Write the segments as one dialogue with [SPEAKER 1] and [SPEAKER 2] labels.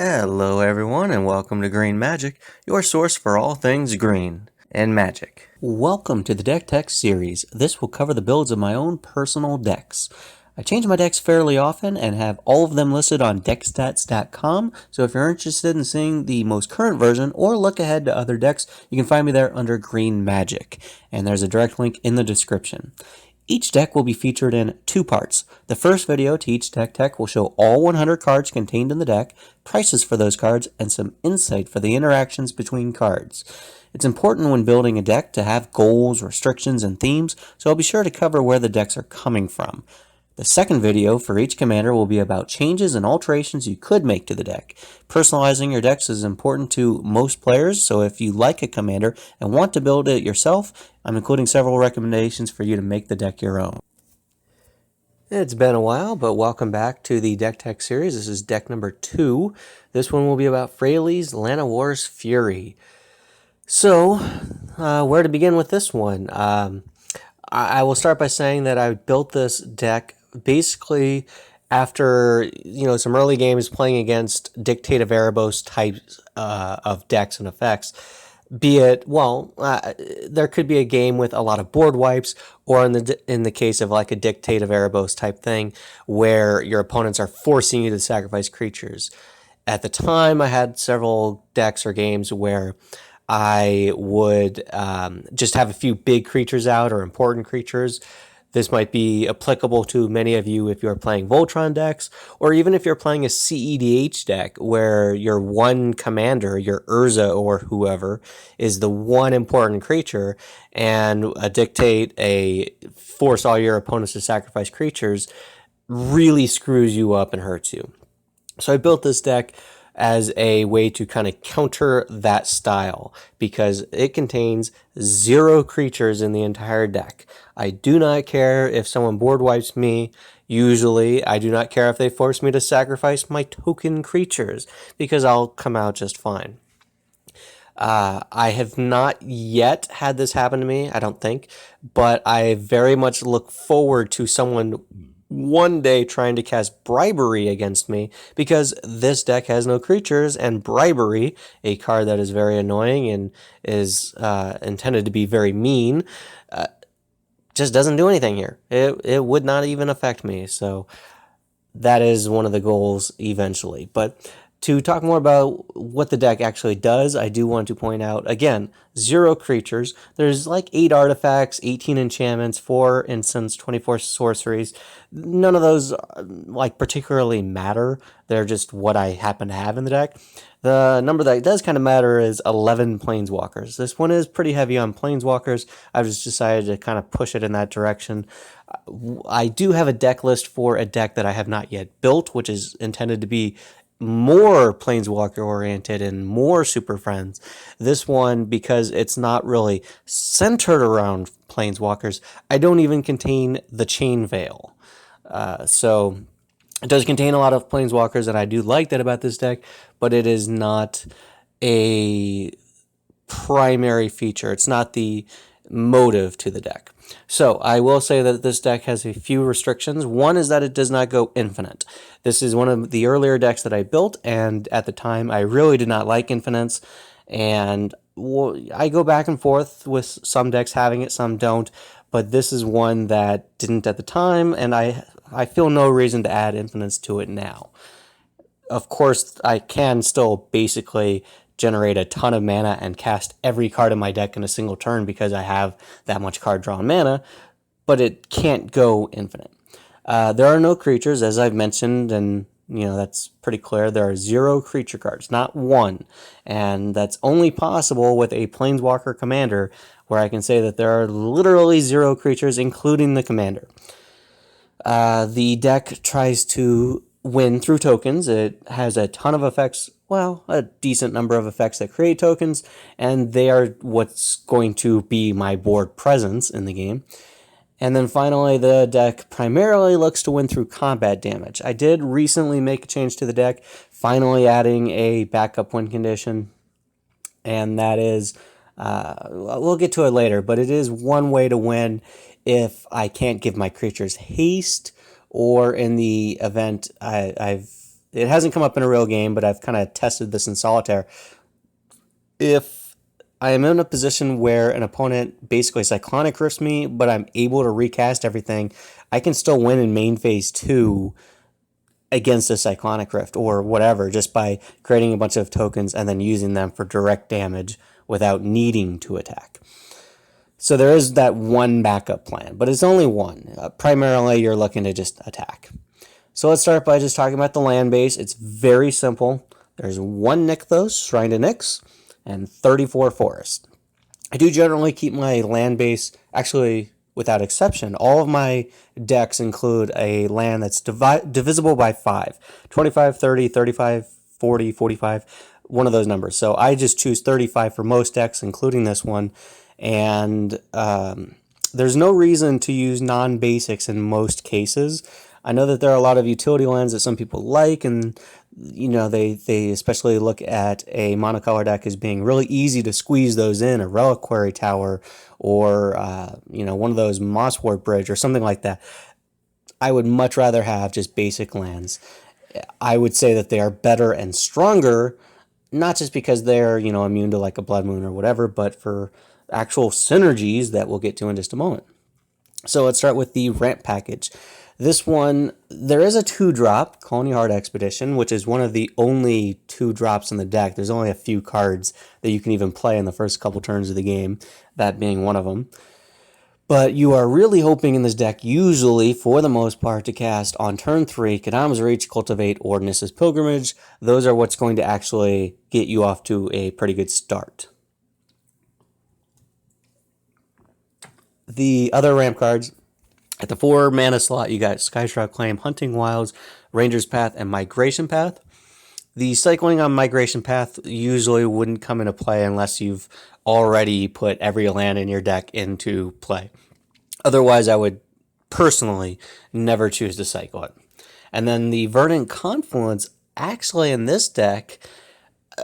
[SPEAKER 1] Hello everyone and welcome to Green Magic, your source for all things green and magic. Welcome to the Deck Tech series. This will cover the builds of my own personal decks. I change my decks fairly often and have all of them listed on deckstats.com, so if you're interested in seeing the most current version or look ahead to other decks, you can find me there under Green Magic, and there's a direct link in the description. Each deck will be featured in two parts. The first video to each deck tech will show all 100 cards contained in the deck, prices for those cards, and some insight for the interactions between cards. It's important when building a deck to have goals, restrictions, and themes, so I'll be sure to cover where the decks are coming from. The second video for each commander will be about changes and alterations you could make to the deck. Personalizing your decks is important to most players, so if you like a commander and want to build it yourself, I'm including several recommendations for you to make the deck your own. It's been a while, but welcome back to the Deck Tech series. This is deck number 2. This one will be about Freyalise, Llanowar Fury. So, where to begin with this one? I will start by saying that I built this deck basically after some early games playing against Dictate of Erebos types of decks and effects. Be it, there could be a game with a lot of board wipes, or in the case of like a Dictate of Erebos type thing, where your opponents are forcing you to sacrifice creatures. At the time, I had several decks or games where I would just have a few big creatures out or important creatures. This might be applicable to many of you if you're playing Voltron decks, or even if you're playing a CEDH deck where your one commander, your Urza or whoever, is the one important creature, and a Dictate, a force all your opponents to sacrifice creatures, really screws you up and hurts you. So I built this deck as a way to kind of counter that style, because it contains 0 creatures in the entire deck. I do not care if someone board wipes me. Usually, I do not care if they force me to sacrifice my token creatures, because I'll come out just fine. I have not yet had this happen to me, I don't think, but I very much look forward to someone one day trying to cast Bribery against me, because this deck has no creatures, and Bribery, a card that is very annoying and is intended to be very mean, just doesn't do anything here. It would not even affect me, so that is one of the goals eventually. But to talk more about what the deck actually does, I do want to point out, again, 0 creatures. There's like 8 artifacts, 18 enchantments, 4 instants, 24 sorceries. None of those particularly matter. They're just what I happen to have in the deck. The number that does kind of matter is 11 Planeswalkers. This one is pretty heavy on Planeswalkers. I've just decided to kind of push it in that direction. I do have a deck list for a deck that I have not yet built, which is intended to be more Planeswalker oriented and more Super Friends. This one, because it's not really centered around Planeswalkers, I don't even contain the Chain Veil. So it does contain a lot of Planeswalkers, and I do like that about this deck, but it is not a primary feature. It's not the motive to the deck. So I will say that this deck has a few restrictions. One is that it does not go infinite. This is one of the earlier decks that I built, and at the time I really did not like infinites, and I go back and forth with some decks having it, some don't, but this is one that didn't at the time, and I feel no reason to add infinites to it now. Of course, I can still basically generate a ton of mana and cast every card in my deck in a single turn because I have that much card drawn mana, but it can't go infinite. There are no creatures, as I've mentioned, and that's pretty clear. There are 0 creature cards, not 1, and that's only possible with a Planeswalker commander, where I can say that there are literally 0 creatures, including the commander. The deck tries to win through tokens. It has a ton of effects, a decent number of effects that create tokens, and they are what's going to be my board presence in the game. And then finally, the deck primarily looks to win through combat damage. I did recently make a change to the deck, finally adding a backup win condition, and that is, we'll get to it later, but it is one way to win if I can't give my creatures haste, or in the event I've it hasn't come up in a real game, but I've kind of tested this in solitaire. If I am in a position where an opponent basically Cyclonic Rifts me, but I'm able to recast everything, I can still win in main phase 2 against a Cyclonic Rift or whatever, just by creating a bunch of tokens and then using them for direct damage without needing to attack. So there is that one backup plan, but it's only one. Primarily, you're looking to just attack. So let's start by just talking about the land base. It's very simple. There's 1 Nykthos, Shrine to Nyx, and 34 Forest. I do generally keep my land base, actually, without exception, all of my decks include a land that's divisible by 5. 25, 30, 35, 40, 45, one of those numbers. So I just choose 35 for most decks, including this one. And there's no reason to use non-basics in most cases. I know that there are a lot of utility lands that some people like, and they especially look at a monocolor deck as being really easy to squeeze those in, a Reliquary Tower or one of those Mosswort Bridge or something like that. I would much rather have just basic lands. I would say that they are better and stronger, not just because they're immune to like a Blood Moon or whatever, but for actual synergies that we'll get to in just a moment. So let's start with the ramp package. This one, there is a 2-drop, Colony Heart Expedition, which is one of the only 2-drops in the deck. There's only a few cards that you can even play in the first couple turns of the game, that being one of them. But you are really hoping in this deck, usually, for the most part, to cast on turn 3, Kadam's Reach, Cultivate, or Nissa's Pilgrimage. Those are what's going to actually get you off to a pretty good start. The other ramp cards, at the 4 mana slot, you got Skyshroud Claim, Hunting Wilds, Ranger's Path, and Migration Path. The cycling on Migration Path usually wouldn't come into play unless you've already put every land in your deck into play. Otherwise, I would personally never choose to cycle it. And then the Verdant Confluence, actually in this deck,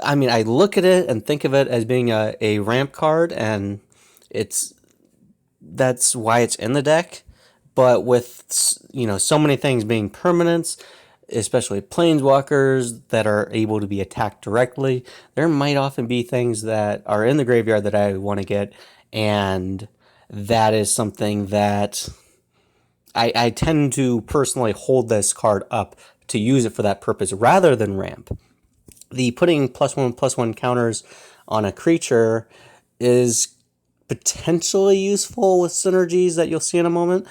[SPEAKER 1] I mean, I look at it and think of it as being a ramp card, and that's why it's in the deck. But with, so many things being permanents, especially Planeswalkers that are able to be attacked directly, there might often be things that are in the graveyard that I want to get, and that is something that I tend to personally hold this card up to use it for that purpose rather than ramp. The putting +1/+1 counters on a creature is potentially useful with synergies that you'll see in a moment,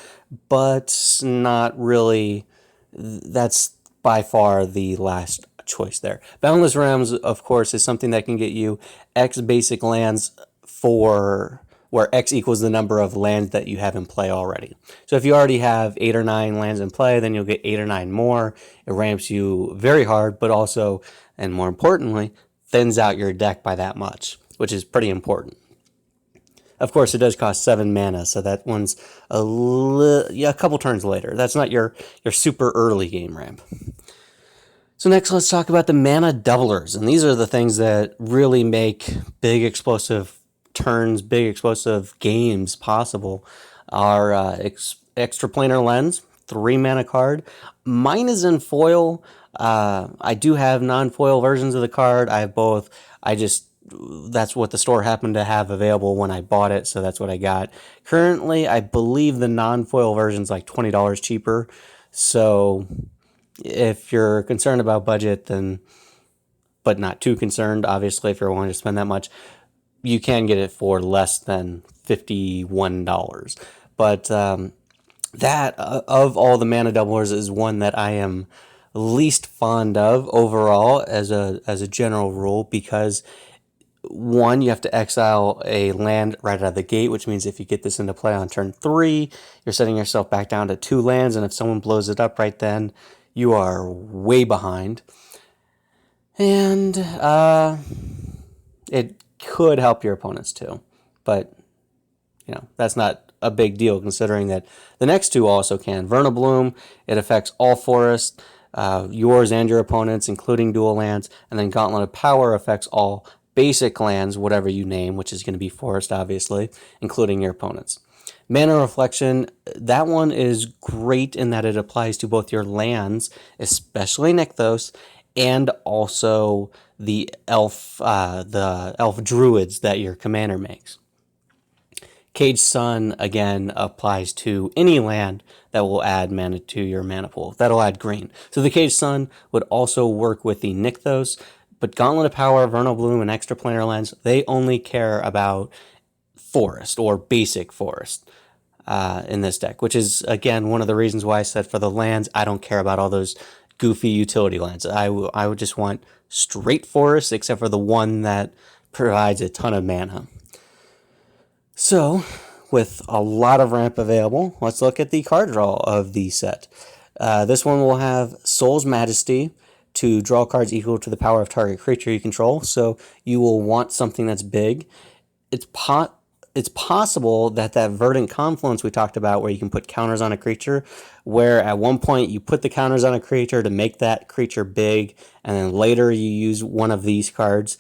[SPEAKER 1] but not really. That's by far the last choice there. Boundless Realms, of course, is something that can get you X basic lands for where X equals the number of lands that you have in play already. So if you already have 8 or 9 lands in play, then you'll get 8 or 9 more. It ramps you very hard, but also, and more importantly, thins out your deck by that much, which is pretty important. Of course, it does cost 7 mana, so that one's a couple turns later. That's not your super early game ramp. So next, let's talk about the mana doublers, and these are the things that really make big explosive turns, big explosive games possible. Our Extraplanar Lens, 3 mana card. Mine is in foil. I do have non-foil versions of the card. I have both. That's what the store happened to have available when I bought it, so that's what I got. Currently, I believe the non-foil version's like $20 cheaper. So if you're concerned about budget, then, but not too concerned, obviously, if you're willing to spend that much, you can get it for less than $51. But that, of all the mana doublers, is one that I am least fond of overall as a general rule, because one, you have to exile a land right out of the gate, which means if you get this into play on turn 3, you're setting yourself back down to 2 lands, and if someone blows it up right then, you are way behind. And it could help your opponents too, but that's not a big deal considering that the next 2 also can. Vernal Bloom, it affects all forests, yours and your opponents, including dual lands, and then Gauntlet of Power affects all basic lands, whatever you name, which is going to be forest, obviously, including your opponents. Mana Reflection, that one is great in that it applies to both your lands, especially Nykthos, and also the elf druids that your commander makes. Cage Sun, again, applies to any land that will add mana to your mana pool. That'll add green. So the Cage Sun would also work with the Nykthos, but Gauntlet of Power, Vernal Bloom, and Extraplanar lands, they only care about forest or basic forest in this deck, which is, again, one of the reasons why I said for the lands, I don't care about all those goofy utility lands. I would just want straight forest, except for the one that provides a ton of mana. So, with a lot of ramp available, let's look at the card draw of the set. This one will have Soul's Majesty to draw cards equal to the power of target creature you control. So you will want something that's big. It's possible that Verdant Confluence we talked about, where you can put counters on a creature, where at one point you put the counters on a creature to make that creature big, and then later you use one of these cards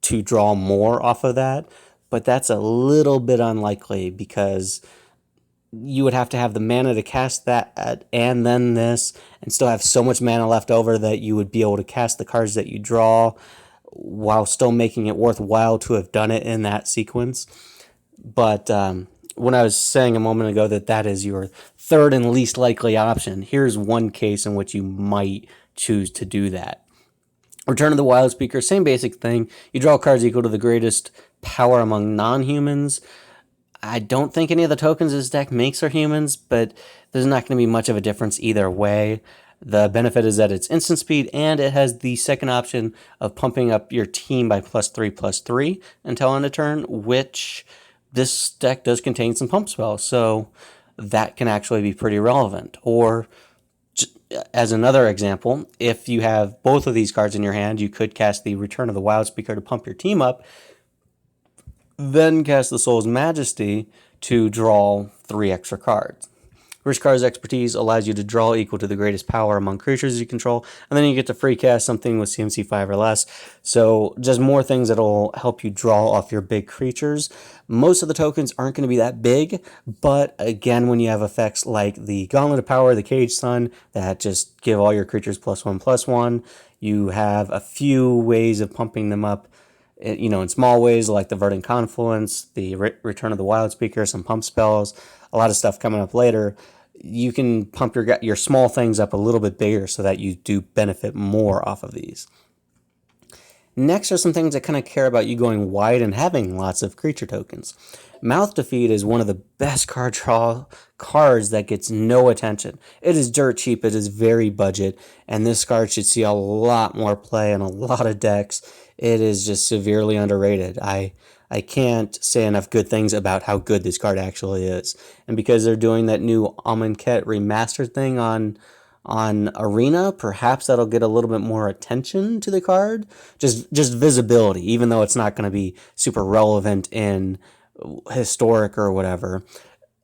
[SPEAKER 1] to draw more off of that. But that's a little bit unlikely, because you would have to have the mana to cast that and then this, and still have so much mana left over that you would be able to cast the cards that you draw while still making it worthwhile to have done it in that sequence. But when I was saying a moment ago that is your third and least likely option, here's one case in which you might choose to do that. Return of the Wildspeaker, same basic thing. You draw cards equal to the greatest power among non-humans. I don't think any of the tokens this deck makes are humans, but there's not going to be much of a difference either way. The benefit is that it's instant speed, and it has the second option of pumping up your team by +3/+3 until end of turn, which this deck does contain some pump spells, so that can actually be pretty relevant. Or, as another example, if you have both of these cards in your hand, you could cast the Return of the Wildspeaker to pump your team up, then cast the Soul's Majesty to draw 3 extra cards. Rich Card's Expertise allows you to draw equal to the greatest power among creatures you control, and then you get to free cast something with CMC 5 or less. So just more things that'll help you draw off your big creatures. Most of the tokens aren't going to be that big, but again, when you have effects like the Gauntlet of Power, the Cage Sun, that just give all your creatures +1/+1, you have a few ways of pumping them up, in small ways, like the Verdant Confluence, the Return of the Wildspeaker, some pump spells, a lot of stuff coming up later. You can pump your small things up a little bit bigger so that you do benefit more off of these. Next are some things that kind of care about you going wide and having lots of creature tokens. Mouth to Feed is one of the best card draw cards that gets no attention. It is dirt cheap, it is very budget, and this card should see a lot more play in a lot of decks. It is just severely underrated. I can't say enough good things about how good this card actually is. And because they're doing that new Amonkhet remastered thing on Arena, perhaps that'll get a little bit more attention to the card. Just visibility, even though it's not going to be super relevant in Historic or whatever.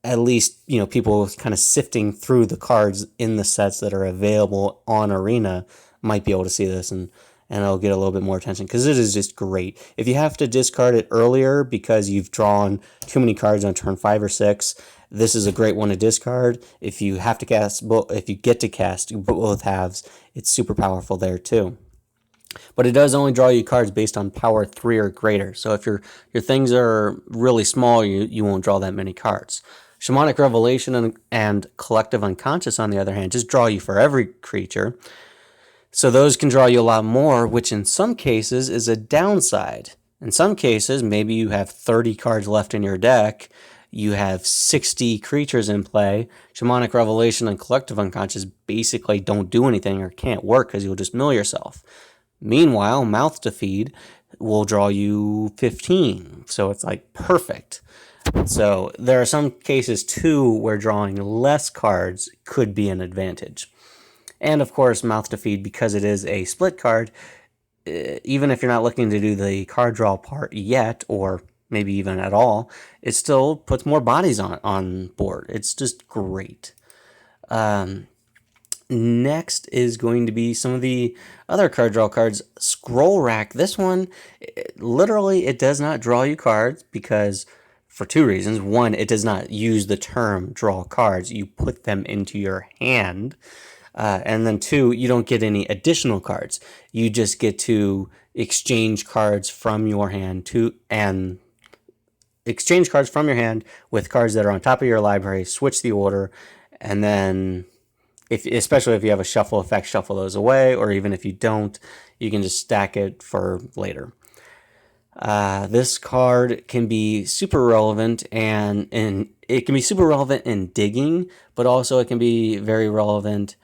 [SPEAKER 1] At least, people kind of sifting through the cards in the sets that are available on Arena might be able to see this, and it'll get a little bit more attention, because it is just great. If you have to discard it earlier because you've drawn too many cards on turn 5 or 6, this is a great one to discard. If you have to cast, if you get to cast both halves, it's super powerful there too. But it does only draw you cards based on power 3 or greater. So if your things are really small, you won't draw that many cards. Shamanic Revelation and Collective Unconscious, on the other hand, just draw you for every creature. So those can draw you a lot more, which in some cases is a downside. In some cases, maybe you have 30 cards left in your deck, you have 60 creatures in play. Shamanic Revelation and Collective Unconscious basically don't do anything or can't work because you'll just mill yourself. Meanwhile, Mouth to Feed will draw you 15, so it's like perfect. So there are some cases too where drawing less cards could be an advantage. And of course, Mouth to Feed, because it is a split card, even if you're not looking to do the card draw part yet, or maybe even at all, it still puts more bodies on board. It's just great. Next is going to be some of the other card draw cards. Scroll Rack. This one, literally, it does not draw you cards, because for two reasons. One, it does not use the term draw cards. You put them into your hand. And then two, you don't get any additional cards. You just get to exchange cards from your hand with cards that are on top of your library, switch the order, and then especially if you have a shuffle effect, shuffle those away, or even if you don't, you can just stack it for later. This card can be super relevant, and it can be super relevant in digging, but also it can be very relevant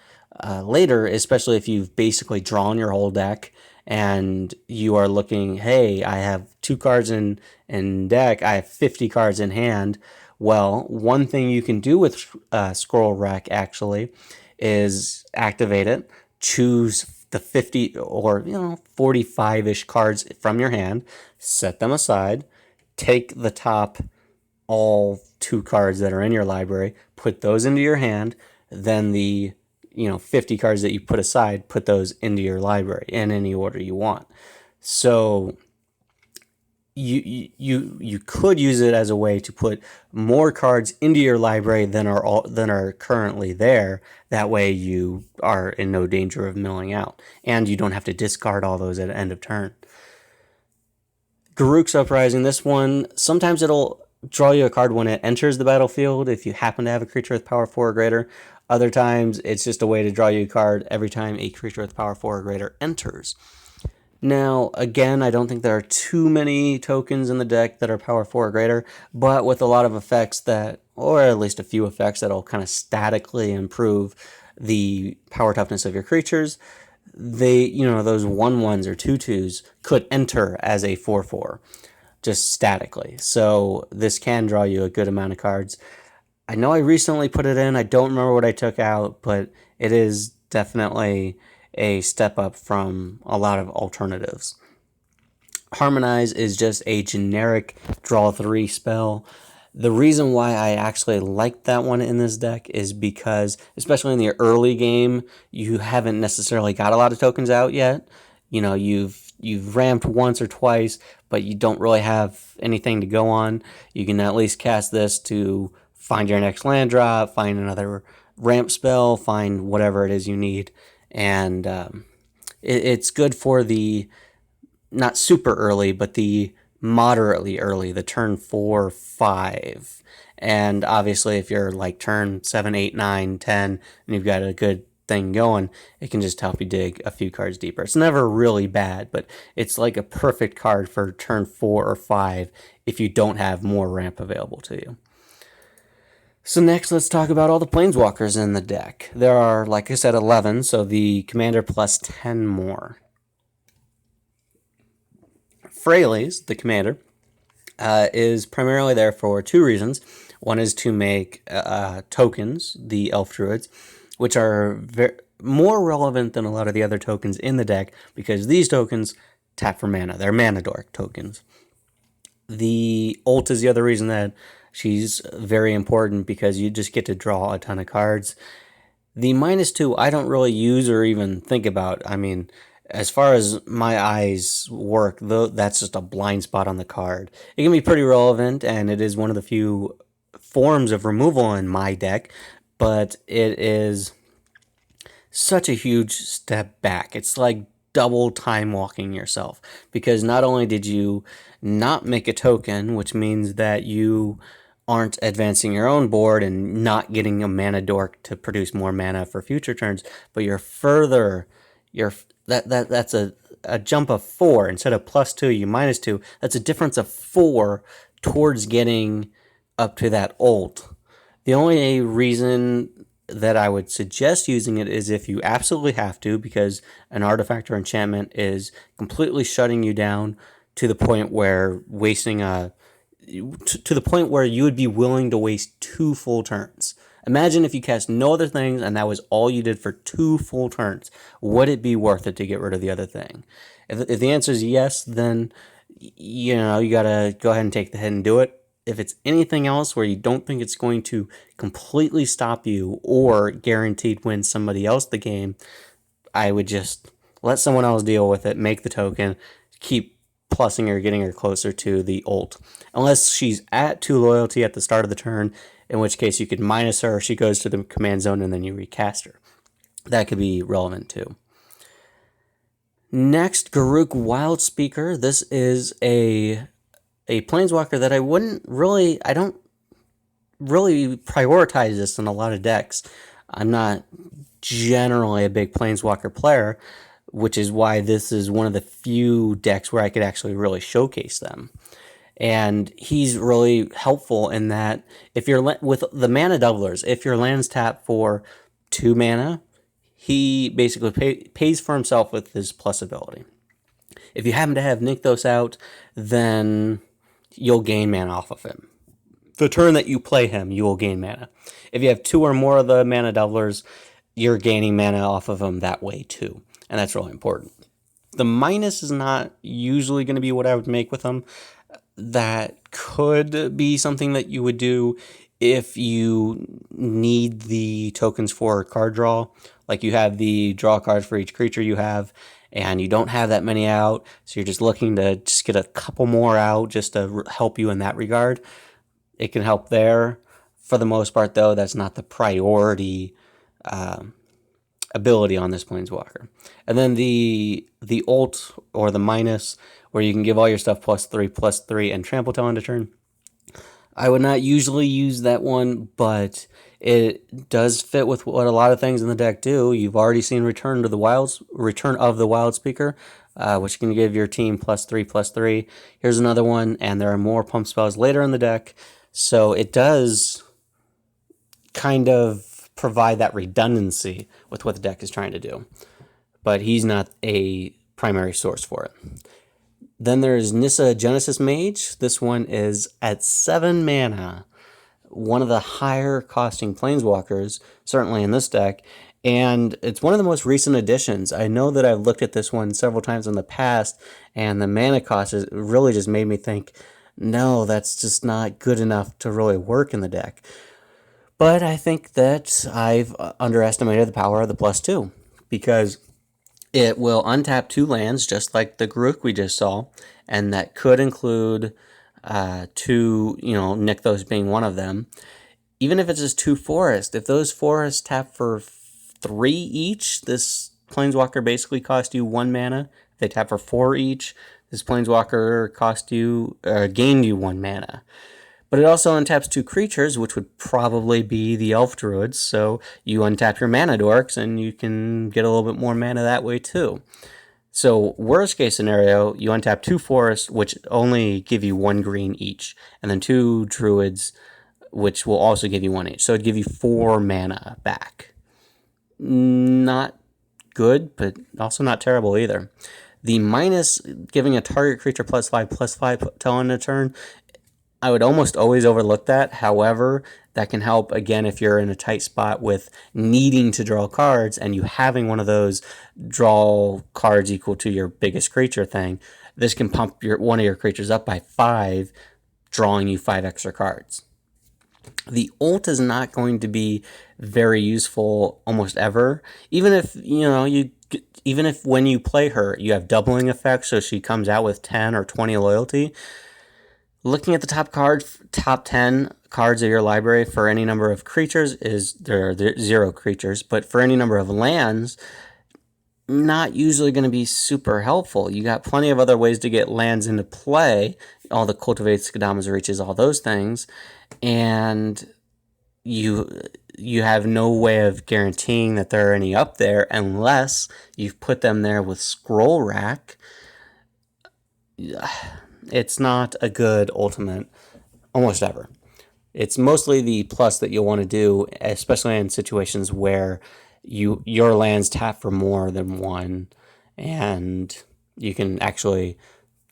[SPEAKER 1] later, especially if you've basically drawn your whole deck and you are looking, hey, I have 2 cards in deck, I have 50 cards in hand. Well, one thing you can do with Scroll Rack actually is activate it, choose the 50 or 45-ish cards from your hand, set them aside, take the top all 2 cards that are in your library, put those into your hand, then the 50 cards that you put aside, put those into your library in any order you want. So you could use it as a way to put more cards into your library than are currently there. That way you are in no danger of milling out, and you don't have to discard all those at the end of turn. Garruk's Uprising, this one, sometimes it'll draw you a card when it enters the battlefield if you happen to have a creature with power 4 or greater. Other times, it's just a way to draw you a card every time a creature with power 4 or greater enters. Now, again, I don't think there are too many tokens in the deck that are power 4 or greater, but with a lot of effects or at least a few effects that'll kind of statically improve the power toughness of your creatures, those 1/1s or 2/2s could enter as a 4/4, just statically. So this can draw you a good amount of cards. I know I recently put it in. I don't remember what I took out, but it is definitely a step up from a lot of alternatives. Harmonize is just a generic draw 3 spell. The reason why I actually like that one in this deck is because, especially in the early game, you haven't necessarily got a lot of tokens out yet. You've ramped once or twice, but you don't really have anything to go on. You can at least cast this to find your next land drop, find another ramp spell, find whatever it is you need. And it's good for the, not super early, but the moderately early, the turn 4, 5. And obviously if you're like turn 7, 8, 9, 10, and you've got a good thing going, it can just help you dig a few cards deeper. It's never really bad, but it's like a perfect card for turn 4 or 5 if you don't have more ramp available to you. So next, let's talk about all the Planeswalkers in the deck. There are, like I said, 11, so the commander plus 10 more. Freyalise, the commander, is primarily there for 2 reasons. One is to make tokens, the Elf Druids, which are more relevant than a lot of the other tokens in the deck, because these tokens tap for mana. They're mana dork tokens. The ult is the other reason that she's very important, because you just get to draw a ton of cards. The -2 I don't really use or even think about. I mean, as far as my eyes work, though, that's just a blind spot on the card. It can be pretty relevant, and it is one of the few forms of removal in my deck, but it is such a huge step back. It's like double time walking yourself, because not only did you not make a token, which means that you aren't advancing your own board and not getting a mana dork to produce more mana for future turns, but that's a jump of 4. Instead of +2, you -2. That's a difference of 4 towards getting up to that ult. The only reason that I would suggest using it is if you absolutely have to, because an artifact or enchantment is completely shutting you down to the point where you would be willing to waste 2 full turns. Imagine if you cast no other things and that was all you did for 2 full turns. Would it be worth it to get rid of the other thing? If the answer is yes, then you gotta go ahead and take the hit and do it. If it's anything else where you don't think it's going to completely stop you or guaranteed win somebody else the game, I would just let someone else deal with it, make the token, keep plussing her, getting her closer to the ult. Unless she's at 2 loyalty at the start of the turn, in which case you could minus her, she goes to the command zone, and then you recast her. That could be relevant too. Next, Garruk Wildspeaker. This is a Planeswalker that I don't really prioritize this in a lot of decks. I'm not generally a big Planeswalker player, which is why this is one of the few decks where I could actually really showcase them. And he's really helpful in that if you're with the mana doublers, if your land's tapped for 2 mana, he basically pays for himself with his plus ability. If you happen to have Nykthos out, then you'll gain mana off of him. The turn that you play him, you will gain mana. If you have 2 or more of the mana doublers, you're gaining mana off of him that way too. And that's really important. The minus is not usually going to be what I would make with him. That could be something that you would do if you need the tokens for card draw. Like you have the draw cards for each creature you have, and you don't have that many out, so you're just looking to just get a couple more out just to help you in that regard. It can help there. For the most part, though, that's not the priority ability on this Planeswalker. And then the ult, or the minus, where you can give all your stuff +3/+3 and trample till end of turn. I would not usually use that one, but it does fit with what a lot of things in the deck do. You've already seen Return of the Wildspeaker, which can give your team +3/+3. Here's another one, and there are more pump spells later in the deck. So it does kind of provide that redundancy with what the deck is trying to do. But he's not a primary source for it. Then there's Nissa Genesis Mage. This one is at 7 mana. One of the higher costing Planeswalkers, certainly in this deck. And it's one of the most recent additions. I know that I've looked at this one several times in the past, and the mana cost really just made me think, no, that's just not good enough to really work in the deck. But I think that I've underestimated the power of the +2, because it will untap 2 lands, just like the Garruk we just saw, and that could include 2, Nykthos being one of them. Even if it's just 2 forests, if those forests tap for 3 each, this Planeswalker basically cost you 1 mana. If they tap for 4 each, this Planeswalker gained you 1 mana. But it also untaps 2 creatures, which would probably be the Elf Druids, so you untap your mana dorks, and you can get a little bit more mana that way too. So worst case scenario, you untap 2 forests, which only give you 1 green each, and then 2 druids, which will also give you 1 each. So it'd give you 4 mana back. Not good, but also not terrible either. The minus, giving a target creature +5/+5 till end of turn, I would almost always overlook that. However, that can help, again, if you're in a tight spot with needing to draw cards and you having one of those draw cards equal to your biggest creature thing. This can pump one of your creatures up by 5, drawing you 5 extra cards. The ult is not going to be very useful almost ever. Even if, even if when you play her, you have doubling effect, so she comes out with 10 or 20 loyalty. Looking at the top 10 cards of your library for any number of creatures there are 0 creatures, but for any number of lands, not usually going to be super helpful. You got plenty of other ways to get lands into play, all the Cultivate, Skadamas, Reaches, all those things, and you have no way of guaranteeing that there are any up there unless you've put them there with Scroll Rack. It's not a good ultimate almost ever. It's mostly the plus that you'll want to do, especially in situations where your lands tap for more than 1, and you can actually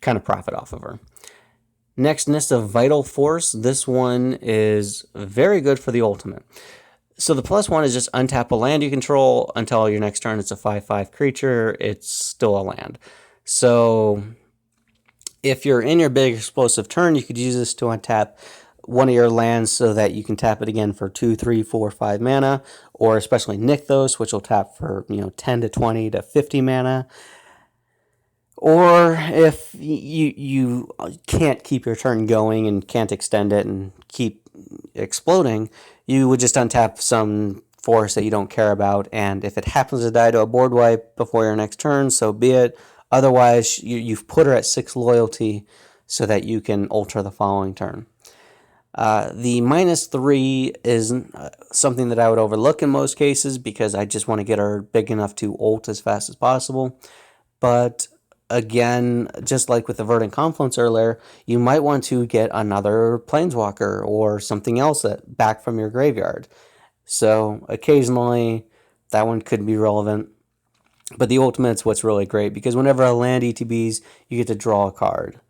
[SPEAKER 1] kind of profit off of her. Next, Nissa Vital Force. This one is very good for the ultimate. So the +1 is just untap a land you control until your next turn. It's a 5/5 creature. It's still a land. So if you're in your big explosive turn, you could use this to untap one of your lands so that you can tap it again for 2, 3, 4, 5 mana, or especially Nykthos, which will tap for 10 to 20 to 50 mana. Or if you can't keep your turn going and can't extend it and keep exploding, you would just untap some force that you don't care about, and if it happens to die to a board wipe before your next turn, so be it. Otherwise, you've put her at 6 loyalty so that you can alter the following turn. The -3 is something that I would overlook in most cases because I just want to get her big enough to ult as fast as possible. But again, just like with the Verdant Confluence earlier, you might want to get another Planeswalker or something else back from your graveyard. So occasionally that one could be relevant. But the ultimate's what's really great because whenever a land ETBs, you get to draw a card.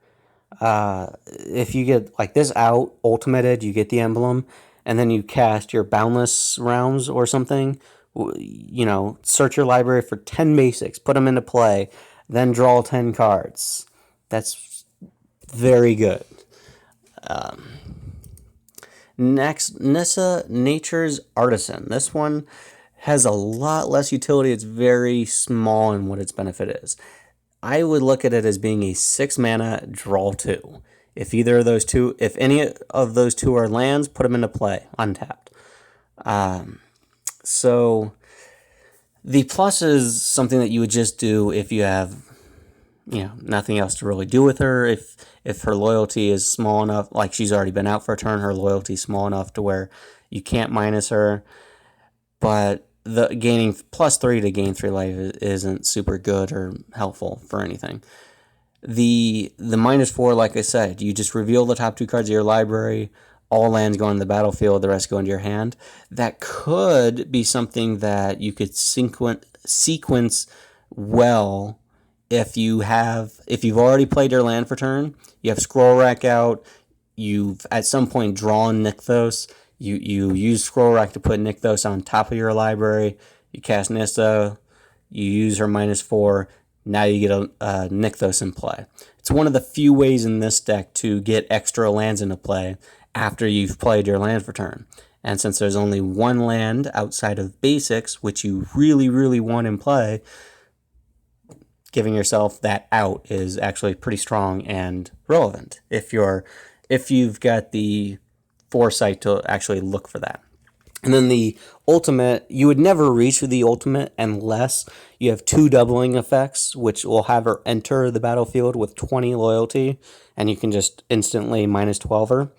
[SPEAKER 1] If you get like this out, ultimated, you get the emblem, and then you cast your boundless rounds or something. You know, search your library for 10 basics, put them into play, then draw 10 cards. That's very good. Next, Nissa, Nature's Artisan. This one has a lot less utility. It's very small in what its benefit is. I would look at it as being a 6 mana draw 2. If either of those two, if any of those two are lands, put them into play, untapped. So the plus is something that you would just do if you have, nothing else to really do with her. If her loyalty is small enough, like she's already been out for a turn, her loyalty is small enough to where you can't minus her. But the gaining +3 to gain 3 life isn't super good or helpful for anything. The -4, like I said, you just reveal the top 2 cards of your library. All lands go on the battlefield, the rest go into your hand. That could be something that you could sequence well if you've already played your land for turn, you have Scroll Rack out, you've at some point drawn Nykthos, you use Scroll Rack to put Nykthos on top of your library, you cast Nissa, you use her -4, now you get a Nykthos in play. It's one of the few ways in this deck to get extra lands into play after you've played your land for turn. And since there's only one land outside of basics, which you really, really want in play, giving yourself that out is actually pretty strong and relevant if you've got the foresight to actually look for that. And then the ultimate, you would never reach the ultimate unless you have 2 doubling effects, which will have her enter the battlefield with 20 loyalty, and you can just instantly -12 her.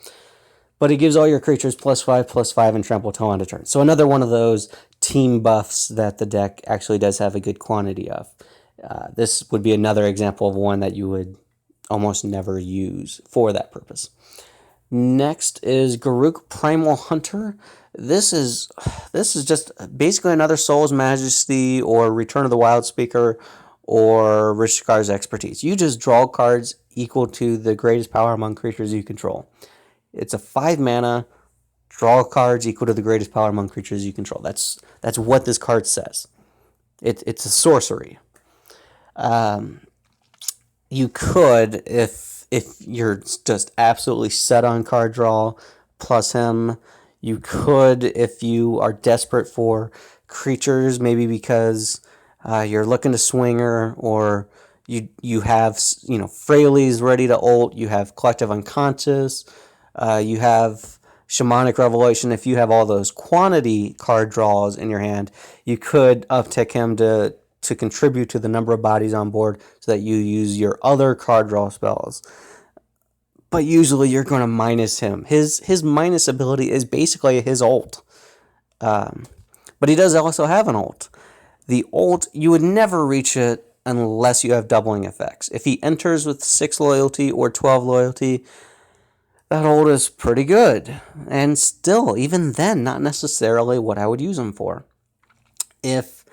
[SPEAKER 1] But it gives all your creatures +5/+5 and trample till end of turn. So another one of those team buffs that the deck actually does have a good quantity of. This would be another example of one that you would almost never use for that purpose. Next is Garruk, Primal Hunter. This is just basically another Soul's Majesty or Return of the Wildspeaker or Rishikar's Expertise. You just draw cards equal to the greatest power among creatures you control. It's a 5 mana, draw cards equal to the greatest power among creatures you control. That's what this card says. It's a sorcery. You could, if you're just absolutely set on card draw plus him, you could, if you are desperate for creatures, maybe because you're looking to swing her, or you have Freyalise ready to ult, you have Collective Unconscious, you have Shamanic Revelation. If you have all those quantity card draws in your hand, you could uptick him to contribute to the number of bodies on board so that you use your other card draw spells. But usually you're going to minus him. His minus ability is basically his ult. But he does also have an ult. The ult, you would never reach it unless you have doubling effects. If he enters with 6 loyalty or 12 loyalty, that ult is pretty good. And still, even then, not necessarily what I would use him for. If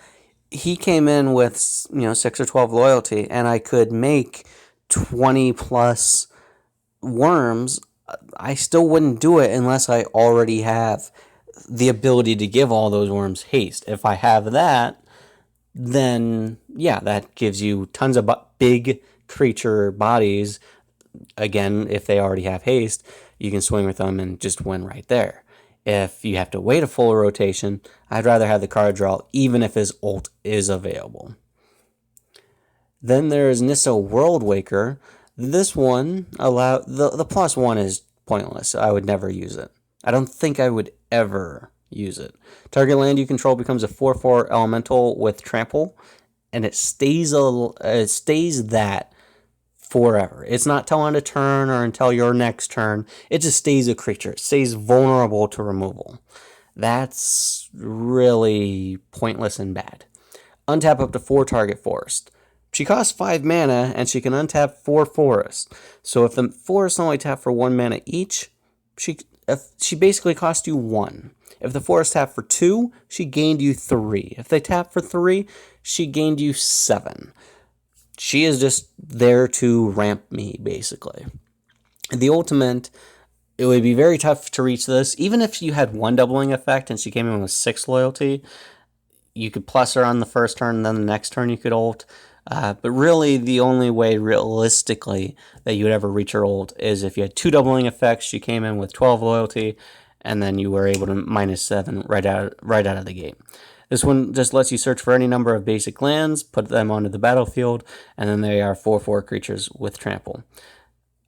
[SPEAKER 1] he came in with 6 or 12 loyalty and I could make 20 plus worms, I still wouldn't do it unless I already have the ability to give all those worms haste. If I have that, then yeah, that gives you tons of big creature bodies. Again, if they already have haste, you can swing with them and just win right there. If you have to wait a full rotation, I'd rather have the card draw even if his ult is available. Then there's Nissa Worldwaker. This one the +1 is pointless. I would never use it. I don't think I would ever use it. Target land you control becomes a 4/4 elemental with trample, and it stays that forever. It's not till end of turn or until your next turn. It just stays a creature. It stays vulnerable to removal. That's really pointless and bad. Untap up to 4 target forest. She costs 5 mana, and she can untap 4 forests. So if the forests only tap for 1 mana each, she basically cost you 1. If the forests tap for 2, she gained you 3. If they tap for 3, she gained you 7. She is just there to ramp me, basically. The ultimate, it would be very tough to reach this. Even if you had 1 doubling effect and she came in with 6 loyalty, you could plus her on the first turn, and then the next turn you could ult. But really, the only way realistically that you would ever reach her ult is if you had 2 doubling effects, she came in with 12 loyalty, and then you were able to -7 right out of the gate. This one just lets you search for any number of basic lands, put them onto the battlefield, and then they are 4/4 creatures with trample.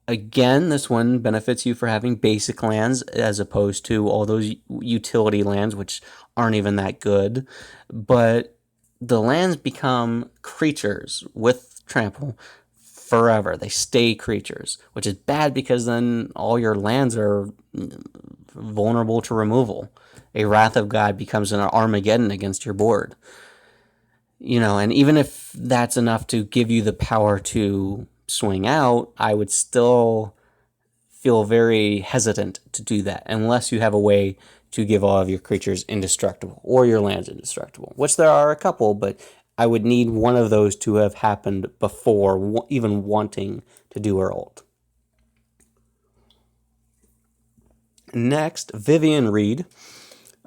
[SPEAKER 1] Again, this one benefits you for having basic lands as opposed to all those utility lands, which aren't even that good. But the lands become creatures with trample forever. They stay creatures, which is bad because then all your lands are vulnerable to removal. A Wrath of God becomes an Armageddon against your board. And even if that's enough to give you the power to swing out, I would still feel very hesitant to do that unless you have a way to give all of your creatures indestructible or your lands indestructible, which there are a couple, but I would need one of those to have happened before even wanting to do her ult. Next, Vivien Reid.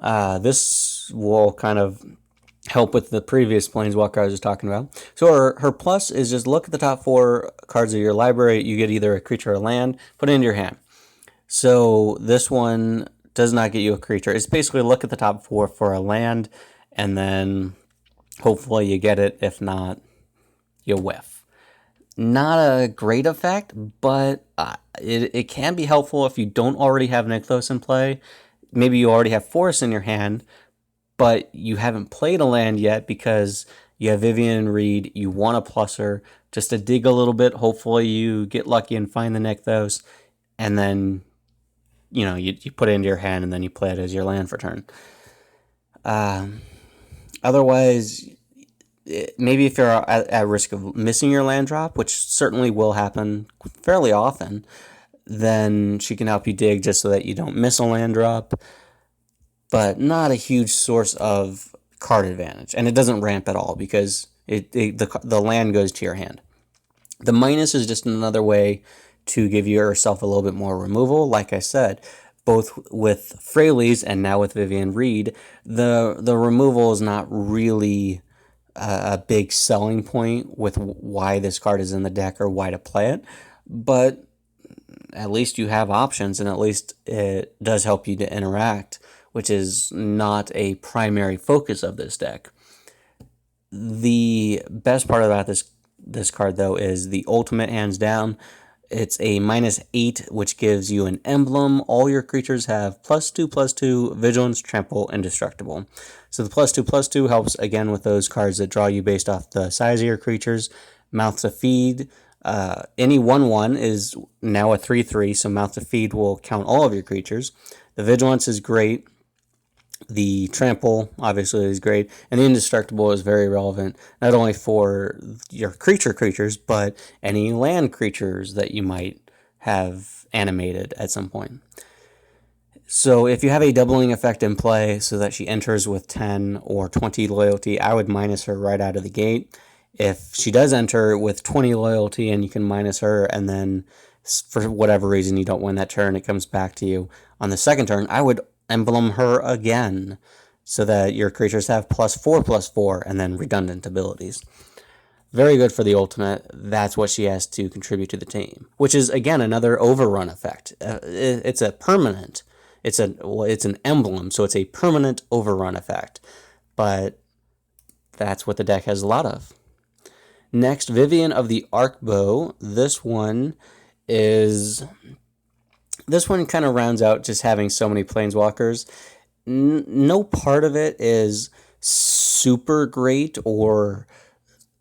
[SPEAKER 1] This will kind of help with the previous Planeswalker I was just talking about. So her plus is just look at the top 4 cards of your library. You get either a creature or a land, put it into your hand. So this one does not get you a creature. It's basically look at the top 4 for a land, and then hopefully you get it. If not, you whiff. Not a great effect, but it can be helpful if you don't already have Nykthos in play. Maybe you already have Forest in your hand, but you haven't played a land yet because you have Vivien Reid, you want to plus her just to dig a little bit. Hopefully you get lucky and find the Nykthos, and then you put it into your hand, and then you play it as your land for turn. Otherwise, maybe if you're at risk of missing your land drop, which certainly will happen fairly often, then she can help you dig just so that you don't miss a land drop, but not a huge source of card advantage. And it doesn't ramp at all because the land goes to your hand. The minus is just another way to give yourself a little bit more removal. Like I said, both with Freyalise and now with Vivien Reid, the removal is not really a big selling point with why this card is in the deck or why to play it, but at least you have options, and at least it does help you to interact, which is not a primary focus of this deck. The best part about this card, though, is the ultimate, hands down. It's a -8, which gives you an emblem. All your creatures have +2/+2, Vigilance, Trample, Indestructible. So the +2/+2 helps, again, with those cards that draw you based off the size of your creatures. Mouth to Feed. Any 1/1 is now a 3/3, so Mouth to Feed will count all of your creatures. The Vigilance is great. The Trample, obviously, is great. And the Indestructible is very relevant, not only for your creatures, but any land creatures that you might have animated at some point. So if you have a doubling effect in play so that she enters with 10 or 20 loyalty, I would minus her right out of the gate. If she does enter with 20 loyalty and you can minus her, and then for whatever reason you don't win that turn, it comes back to you on the second turn, I would emblem her again so that your creatures have +4/+4 and then redundant abilities. Very good for the ultimate. That's what she has to contribute to the team, which is, again, another overrun effect. It's a permanent. It's an emblem, so it's a permanent overrun effect. But that's what the deck has a lot of. Next, Vivien of the Arkbow. This one kind of rounds out just having so many Planeswalkers. No part of it is super great or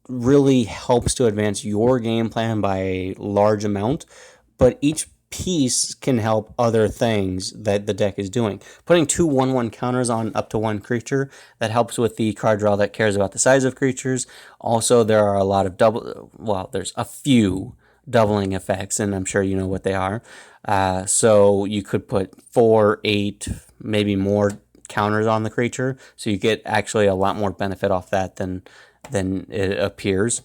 [SPEAKER 1] really helps to advance your game plan by a large amount, but each piece can help other things that the deck is doing. Putting 2 1/1 counters on up to one creature, that helps with the card draw that cares about the size of creatures. Also, there are a lot of there's a few doubling effects, and I'm sure you know what they are. So you could put 4, 8, maybe more counters on the creature, so you get actually a lot more benefit off that than it appears.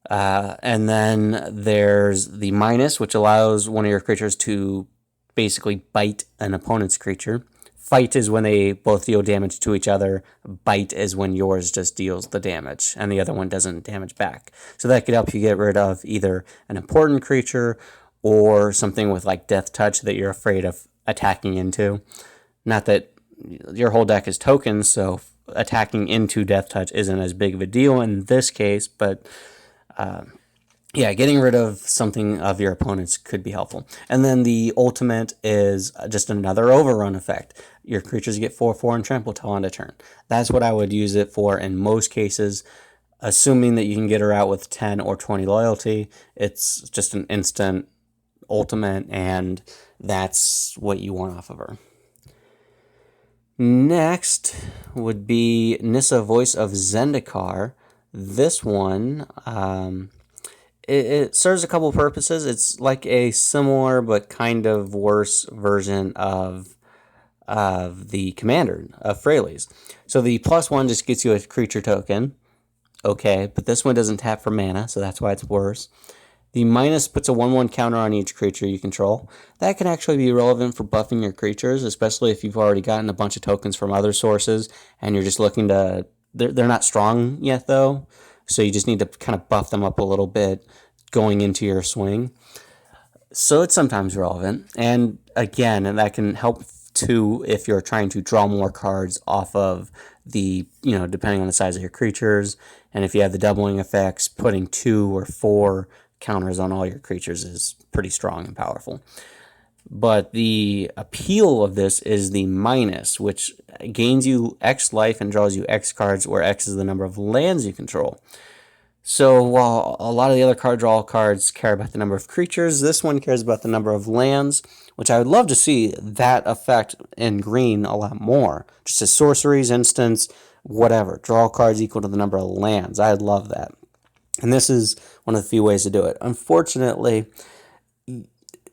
[SPEAKER 1] And then there's the minus, which allows one of your creatures to basically bite an opponent's creature. Fight is when they both deal damage to each other. Bite is when yours just deals the damage and the other one doesn't damage back. So that could help you get rid of either an important creature or something with like Death Touch that you're afraid of attacking into. Not that your whole deck is tokens, so attacking into Death Touch isn't as big of a deal in this case, but getting rid of something of your opponent's could be helpful. And then the ultimate is just another overrun effect. Your creatures get 4/4 and trample till end of turn. That's what I would use it for in most cases, assuming that you can get her out with 10 or 20 loyalty. It's just an instant ultimate, and that's what you want off of her. Next would be Nissa, Voice of Zendikar. This one, it serves a couple purposes. It's like a similar but kind of worse version of the commander of Freyalise. So the +1 just gets you a creature token. Okay, but this one doesn't tap for mana, so that's why it's worse. The minus puts a 1/1 counter on each creature you control. That can actually be relevant for buffing your creatures, especially if you've already gotten a bunch of tokens from other sources and you're just looking to... They're not strong yet, though, so you just need to kind of buff them up a little bit going into your swing. So it's sometimes relevant. And again, that can help too if you're trying to draw more cards off of the, depending on the size of your creatures. And if you have the doubling effects, putting 2 or 4 counters on all your creatures is pretty strong and powerful. But the appeal of this is the minus, which gains you X life and draws you X cards, where X is the number of lands you control. So while a lot of the other card draw cards care about the number of creatures, this one cares about the number of lands, which I would love to see that effect in green a lot more. Just as sorceries, instants, whatever. Draw cards equal to the number of lands. I'd love that. And this is one of the few ways to do it. Unfortunately,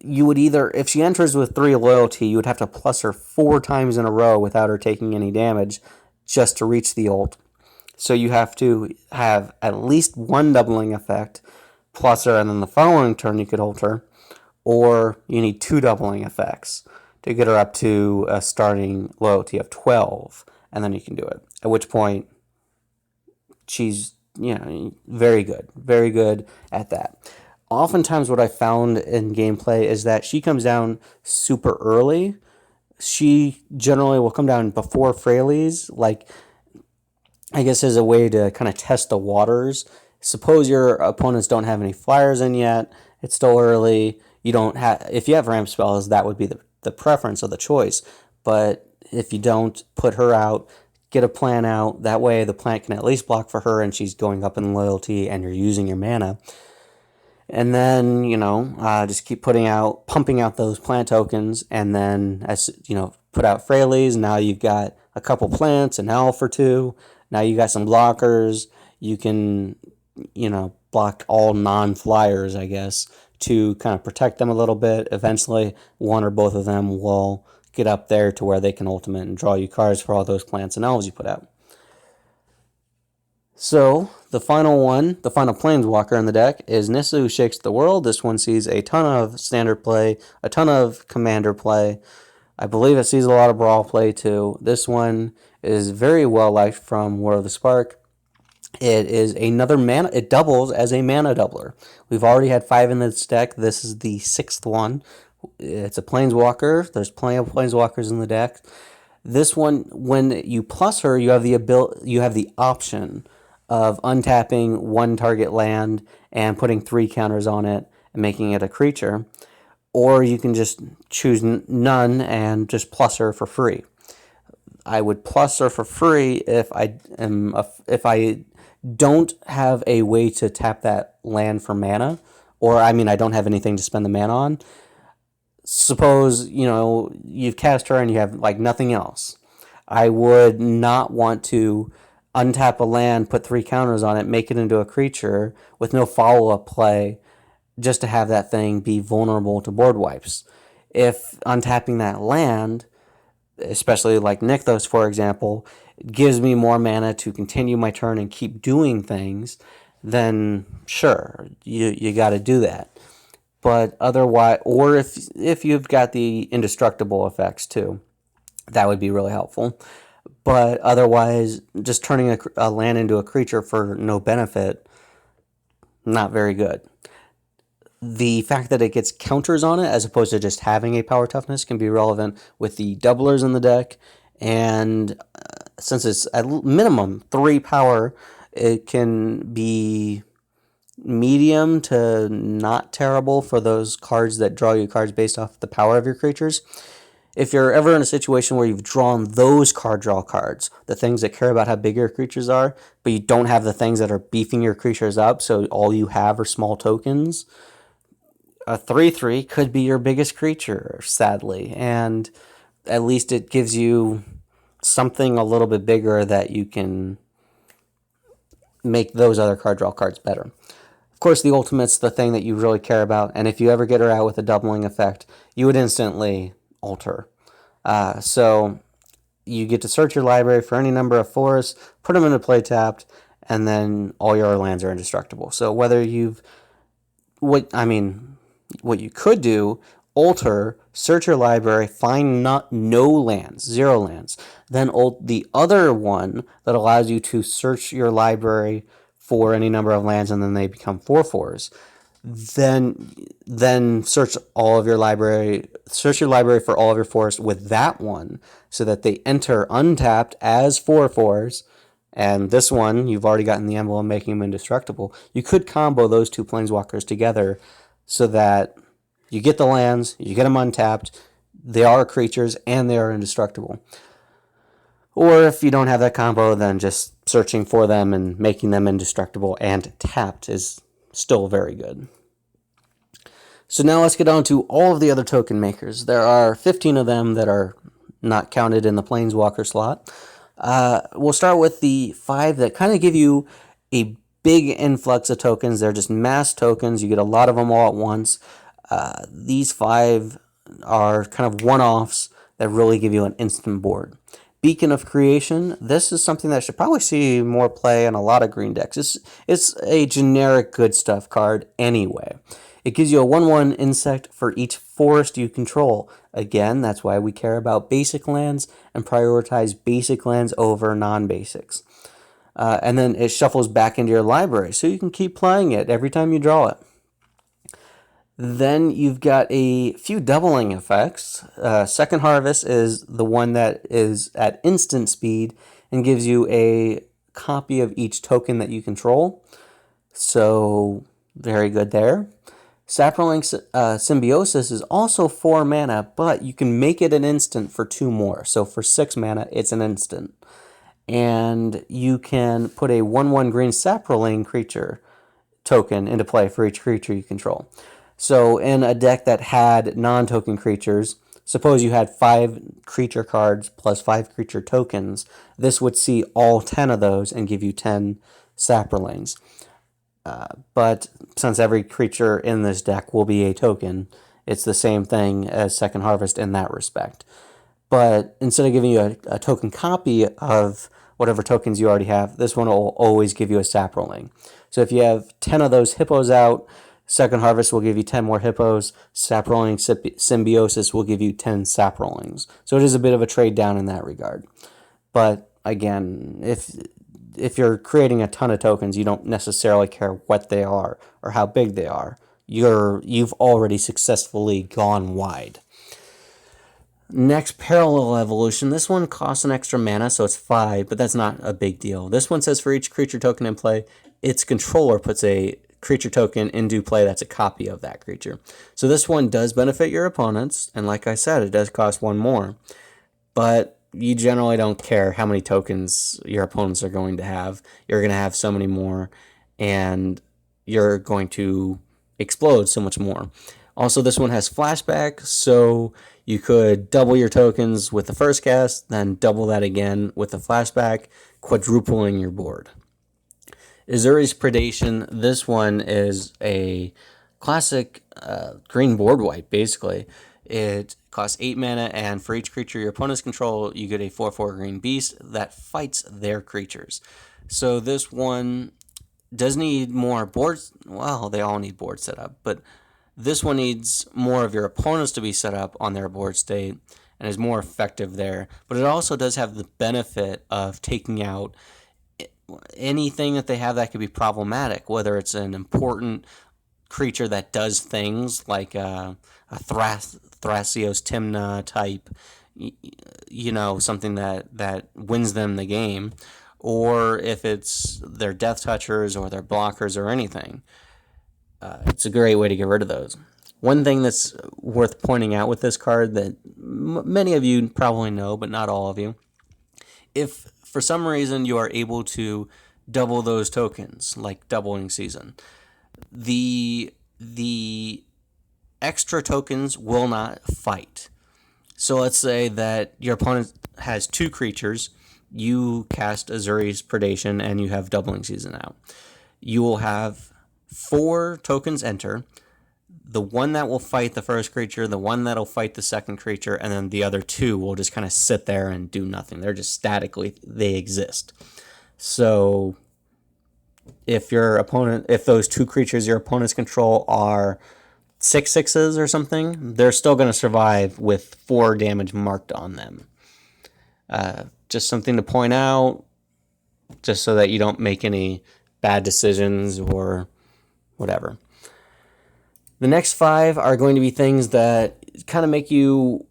[SPEAKER 1] you would either, if she enters with 3 loyalty, you would have to plus her 4 times in a row without her taking any damage just to reach the ult. So you have to have at least 1 doubling effect, plus her, and then the following turn you could ult her. Or you need 2 doubling effects to get her up to a starting loyalty of 12, and then you can do it. At which point, she's very good at that. Oftentimes what I found in gameplay is that she comes down super early. She generally will come down before Freyalise, like, I guess as a way to kind of test the waters. Suppose your opponents don't have any flyers in yet. It's still early. If you have ramp spells, that would be the preference or the choice. But if you don't, put her out, get a plant out. That way the plant can at least block for her and she's going up in loyalty and you're using your mana. And then, just keep pumping out those plant tokens. And then, put out Freyalise. Now you've got a couple plants, an elf or 2. Now you got some blockers. You can, block all non-flyers, I guess, to kind of protect them a little bit. Eventually, one or both of them will get up there to where they can ultimate and draw you cards for all those plants and elves you put out. So, the final Planeswalker in the deck is Nissa, Who Shakes the World. This one sees a ton of standard play, a ton of commander play. I believe it sees a lot of brawl play too. This one is very well liked from War of the Spark. It is another mana. It doubles as a mana doubler. We've already had 5 in this deck. This is the 6th one. It's a Planeswalker. There's plenty of Planeswalkers in the deck. This one, when you plus her, you have the option of untapping one target land and putting 3 counters on it and making it a creature. Or you can just choose none and just plus her for free. I would plus her for free if I don't have a way to tap that land for mana, or I don't have anything to spend the mana on. Suppose, you've cast her and you have like nothing else. I would not want to untap a land, put 3 counters on it, make it into a creature with no follow-up play, just to have that thing be vulnerable to board wipes. If untapping that land, especially like Nykthos, for example, gives me more mana to continue my turn and keep doing things, then sure, you got to do that. But otherwise, or if you've got the indestructible effects too, that would be really helpful. But otherwise, just turning a land into a creature for no benefit, not very good. The fact that it gets counters on it as opposed to just having a power toughness can be relevant with the doublers in the deck. And since it's at minimum 3 power, it can be medium to not terrible for those cards that draw you cards based off the power of your creatures. If you're ever in a situation where you've drawn those card draw cards, the things that care about how big your creatures are, but you don't have the things that are beefing your creatures up, so all you have are small tokens, a 3/3 could be your biggest creature, sadly, and at least it gives you something a little bit bigger that you can make those other card draw cards better. Of course, the ultimate's the thing that you really care about, and if you ever get her out with a doubling effect, you would instantly alter. So you get to search your library for any number of forests, put them into play tapped, and then all your lands are indestructible. So whether what you could do, alter, search your library, find no lands, 0 lands. Then the other one that allows you to search your library for any number of lands, and then they become 4/4s. Then search your library for all of your forests with that one, so that they enter untapped as 4/4s. And this one, you've already gotten the emblem making them indestructible. You could combo those 2 planeswalkers together so that you get the lands, you get them untapped, they are creatures, and they are indestructible. Or if you don't have that combo, then just searching for them and making them indestructible and tapped is still very good. So now let's get on to all of the other token makers. There are 15 of them that are not counted in the Planeswalker slot. We'll start with the 5 that kind of give you a big influx of tokens. They're just mass tokens. You get a lot of them all at once. These 5 are kind of one-offs that really give you an instant board. Beacon of Creation. This is something that should probably see more play in a lot of green decks. It's a generic good stuff card anyway. It gives you a 1/1 insect for each forest you control. Again, that's why we care about basic lands and prioritize basic lands over non-basics. And then it shuffles back into your library, so you can keep playing it every time you draw it. Then you've got a few doubling effects. Second Harvest is the one that is at instant speed and gives you a copy of each token that you control. So, very good there. Saproling Symbiosis is also 4 mana, but you can make it an instant for 2 more. So for 6 mana, it's an instant. And you can put a 1/1 green Saproling creature token into play for each creature you control. So in a deck that had non-token creatures, suppose you had 5 creature cards plus 5 creature tokens, this would see all 10 of those and give you 10 Saprolings. But since every creature in this deck will be a token, it's the same thing as Second Harvest in that respect. But instead of giving you a token copy of whatever tokens you already have, this one will always give you a Saproling. So if you have 10 of those hippos out, Second Harvest will give you 10 more hippos. Saproling Symbiosis will give you 10 Saprolings. So it is a bit of a trade down in that regard. But again, if you're creating a ton of tokens, you don't necessarily care what they are or how big they are. You've already successfully gone wide. Next, Parallel Evolution. This one costs an extra mana, so it's 5, but that's not a big deal. This one says for each creature token in play, its controller puts a creature token into play that's a copy of that creature. So this one does benefit your opponents, and like I said, it does cost 1 more. But you generally don't care how many tokens your opponents are going to have. You're going to have so many more, and you're going to explode so much more. Also, this one has flashback, so you could double your tokens with the first cast, then double that again with the flashback, quadrupling your board. Azuri's Predation. This one is a classic green board wipe, basically. It costs 8 mana, and for each creature your opponents control, you get a 4/4 green beast that fights their creatures. So this one does need more boards. Well, they all need board setup, but this one needs more of your opponents to be set up on their board state and is more effective there. But it also does have the benefit of taking out anything that they have that could be problematic, whether it's an important creature that does things like a Thrasios Timna type, something that wins them the game, or if it's their Death Touchers or their blockers or anything. It's a great way to get rid of those. One thing that's worth pointing out with this card that many of you probably know, but not all of you, if for some reason you are able to double those tokens, like doubling season, the extra tokens will not fight. So let's say that your opponent has 2 creatures, you cast Azuri's Predation, and you have doubling season out. You will have 4 tokens enter, the one that will fight the first creature, the one that will fight the second creature, and then the other 2 will just kind of sit there and do nothing. They're just statically, they exist. So if those 2 creatures your opponents control are 6/6s or something, they're still going to survive with 4 damage marked on them. Just something to point out, just so that you don't make any bad decisions or whatever. The next 5 are going to be things that kind of make you,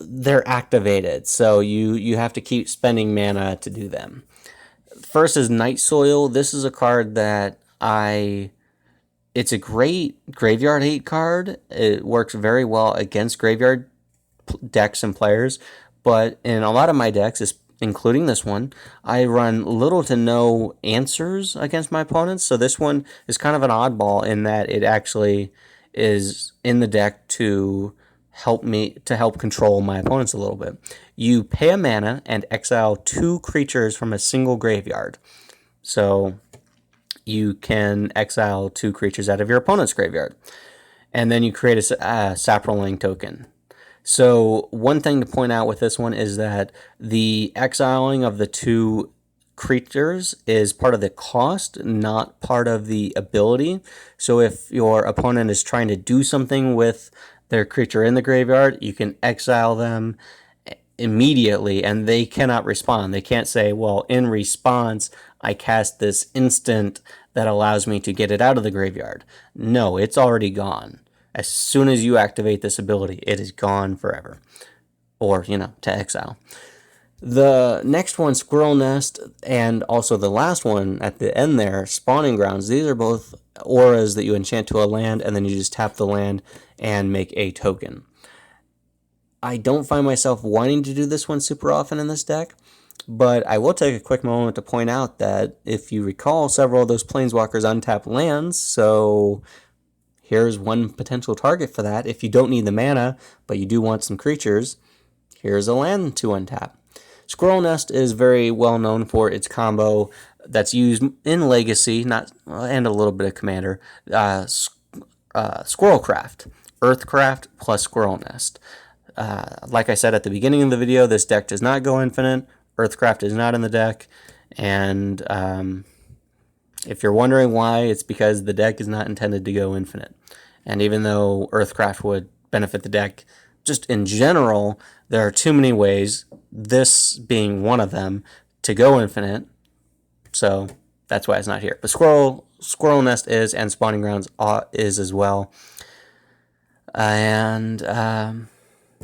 [SPEAKER 1] they're activated, so you have to keep spending mana to do them. First is Night Soil. This is a card that it's a great graveyard hate card. It works very well against graveyard decks and players, but in a lot of my decks, including this one, I run little to no answers against my opponents. So this one is kind of an oddball in that it actually is in the deck to help control my opponents a little bit. You pay a mana and exile 2 creatures from a single graveyard. So you can exile 2 creatures out of your opponent's graveyard. And then you create a Saproling token. So one thing to point out with this one is that the exiling of the 2 creatures is part of the cost, not part of the ability. So if your opponent is trying to do something with their creature in the graveyard, you can exile them immediately and they cannot respond. They can't say, well, in response, I cast this instant that allows me to get it out of the graveyard. No, it's already gone. As soon as you activate this ability, it is gone forever. Or, to exile. The next one, Squirrel Nest, and also the last one at the end there, Spawning Grounds. These are both auras that you enchant to a land, and then you just tap the land and make a token. I don't find myself wanting to do this one super often in this deck, but I will take a quick moment to point out that if you recall, several of those Planeswalkers untap lands, so here's one potential target for that. If you don't need the mana, but you do want some creatures, here's a land to untap. Squirrel Nest is very well known for its combo that's used in Legacy, and a little bit of Commander. Squirrelcraft, Earthcraft plus Squirrel Nest. Like I said at the beginning of the video, this deck does not go infinite. Earthcraft is not in the deck, and if you're wondering why, it's because the deck is not intended to go infinite. And even though Earthcraft would benefit the deck, just in general, there are too many ways, this being one of them, to go infinite. So that's why it's not here. But Squirrel Nest is, and Spawning Grounds is as well. And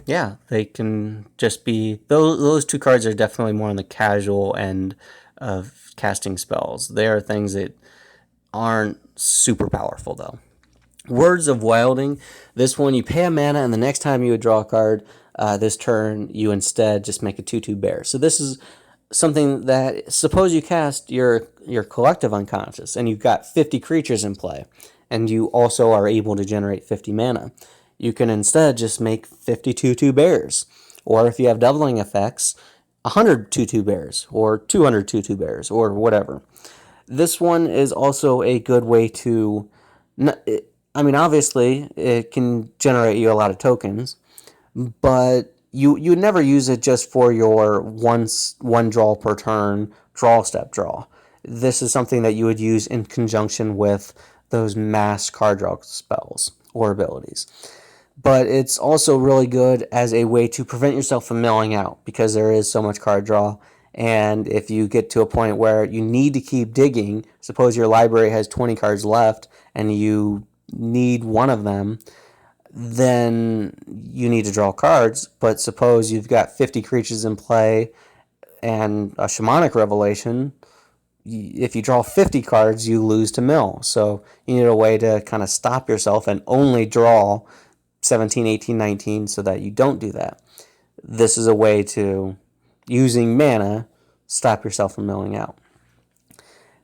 [SPEAKER 1] Yeah, they can just be... Those two cards are definitely more on the casual end of casting spells. They are things that aren't super powerful, though. Words of Wilding. This one, you pay a mana, and the next time you would draw a card this turn, you instead just make a 2/2 bear. So this is something that... Suppose you cast your collective unconscious, and you've got 50 creatures in play, and you also are able to generate 50 mana. You can instead just make 50 2/2 bears. Or if you have doubling effects, 100 2/2 bears, or 200 2/2 bears, or whatever. This one is also a good way to... I mean, obviously, it can generate you a lot of tokens, but you never use it just for your one draw per turn draw step draw. This is something that you would use in conjunction with those mass card draw spells or abilities. But it's also really good as a way to prevent yourself from milling out, because there is so much card draw. And if you get to a point where you need to keep digging, suppose your library has 20 cards left and you need one of them, then you need to draw cards. But suppose you've got 50 creatures in play and a shamanic revelation, if you draw 50 cards, you lose to mill. So you need a way to kind of stop yourself and only draw 17, 18, 19 so that you don't do that. This is a way to, using mana, stop yourself from milling out.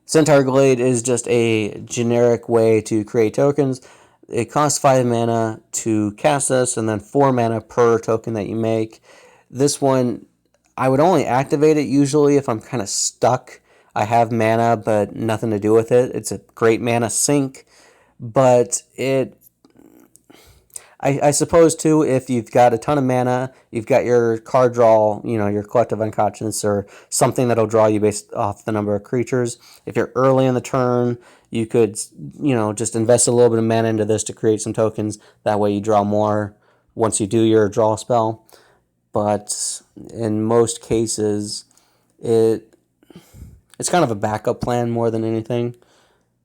[SPEAKER 1] Centaur Glade is just a generic way to create tokens. It costs 5 mana to cast this, and then 4 mana per token that you make. This one, I would only activate it usually if I'm kind of stuck. I have mana, but nothing to do with it. It's a great mana sink, but I suppose, too, if you've got a ton of mana, you've got your card draw, your collective unconscious or something that'll draw you based off the number of creatures. If you're early in the turn, you could, just invest a little bit of mana into this to create some tokens. That way you draw more once you do your draw spell. But in most cases, it's kind of a backup plan more than anything.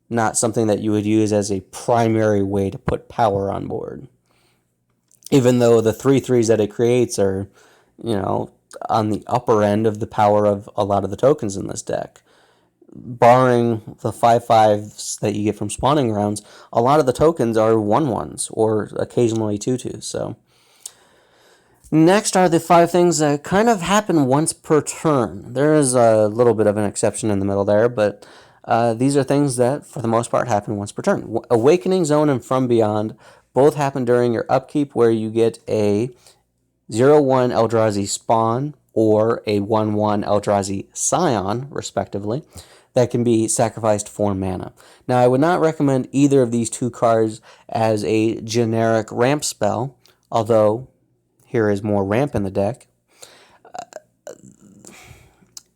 [SPEAKER 1] Not something that you would use as a primary way to put power on board. Even though the 3/3s that it creates are, on the upper end of the power of a lot of the tokens in this deck. Barring the 5/5s that you get from spawning rounds, a lot of the tokens are 1/1s or occasionally 2/2s. So next are the 5 things that kind of happen once per turn. There is a little bit of an exception in the middle there, but these are things that, for the most part, happen once per turn. Awakening Zone and From Beyond both happen during your upkeep, where you get a 0/1 Eldrazi spawn or a 1/1 Eldrazi scion, respectively, that can be sacrificed for mana. Now, I would not recommend either of these two cards as a generic ramp spell, although here is more ramp in the deck.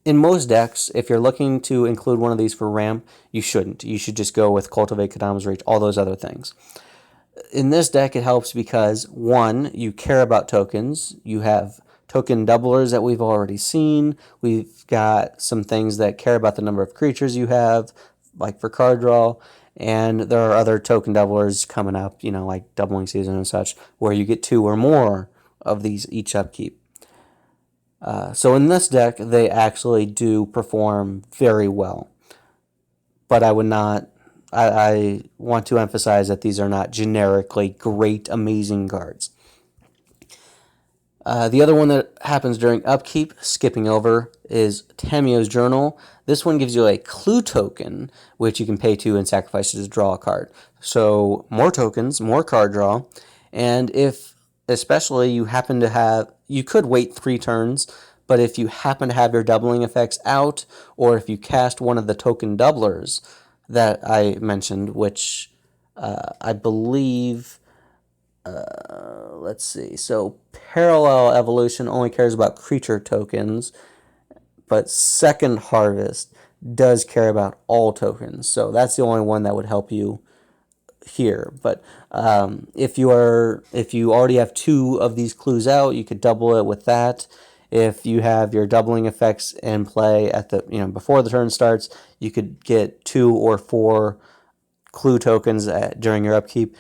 [SPEAKER 1] In most decks, if you're looking to include one of these for ramp, you shouldn't. You should just go with Cultivate, Kadama's Reach, all those other things. In this deck, it helps because, 1, you care about tokens. You have token doublers that we've already seen. We've got some things that care about the number of creatures you have, like for card draw. And there are other token doublers coming up, like Doubling Season and such, where you get 2 or more of these each upkeep. So in this deck, they actually do perform very well. But I would not... I want to emphasize that these are not generically great, amazing cards. The other one that happens during upkeep, skipping over, is Tamiyo's Journal. This one gives you a clue token, which you can pay to and sacrifice to draw a card. So more tokens, more card draw, and if especially you happen to have... You could wait 3 turns, but if you happen to have your doubling effects out, or if you cast one of the token doublers that I mentioned, which I believe, let's see, so Parallel Evolution only cares about creature tokens, but Second Harvest does care about all tokens, so that's the only one that would help you here. But if you already have 2 of these clues out, you could double it with that. If you have your doubling effects in play at the before the turn starts, you could get 2 or 4 clue tokens during your upkeep.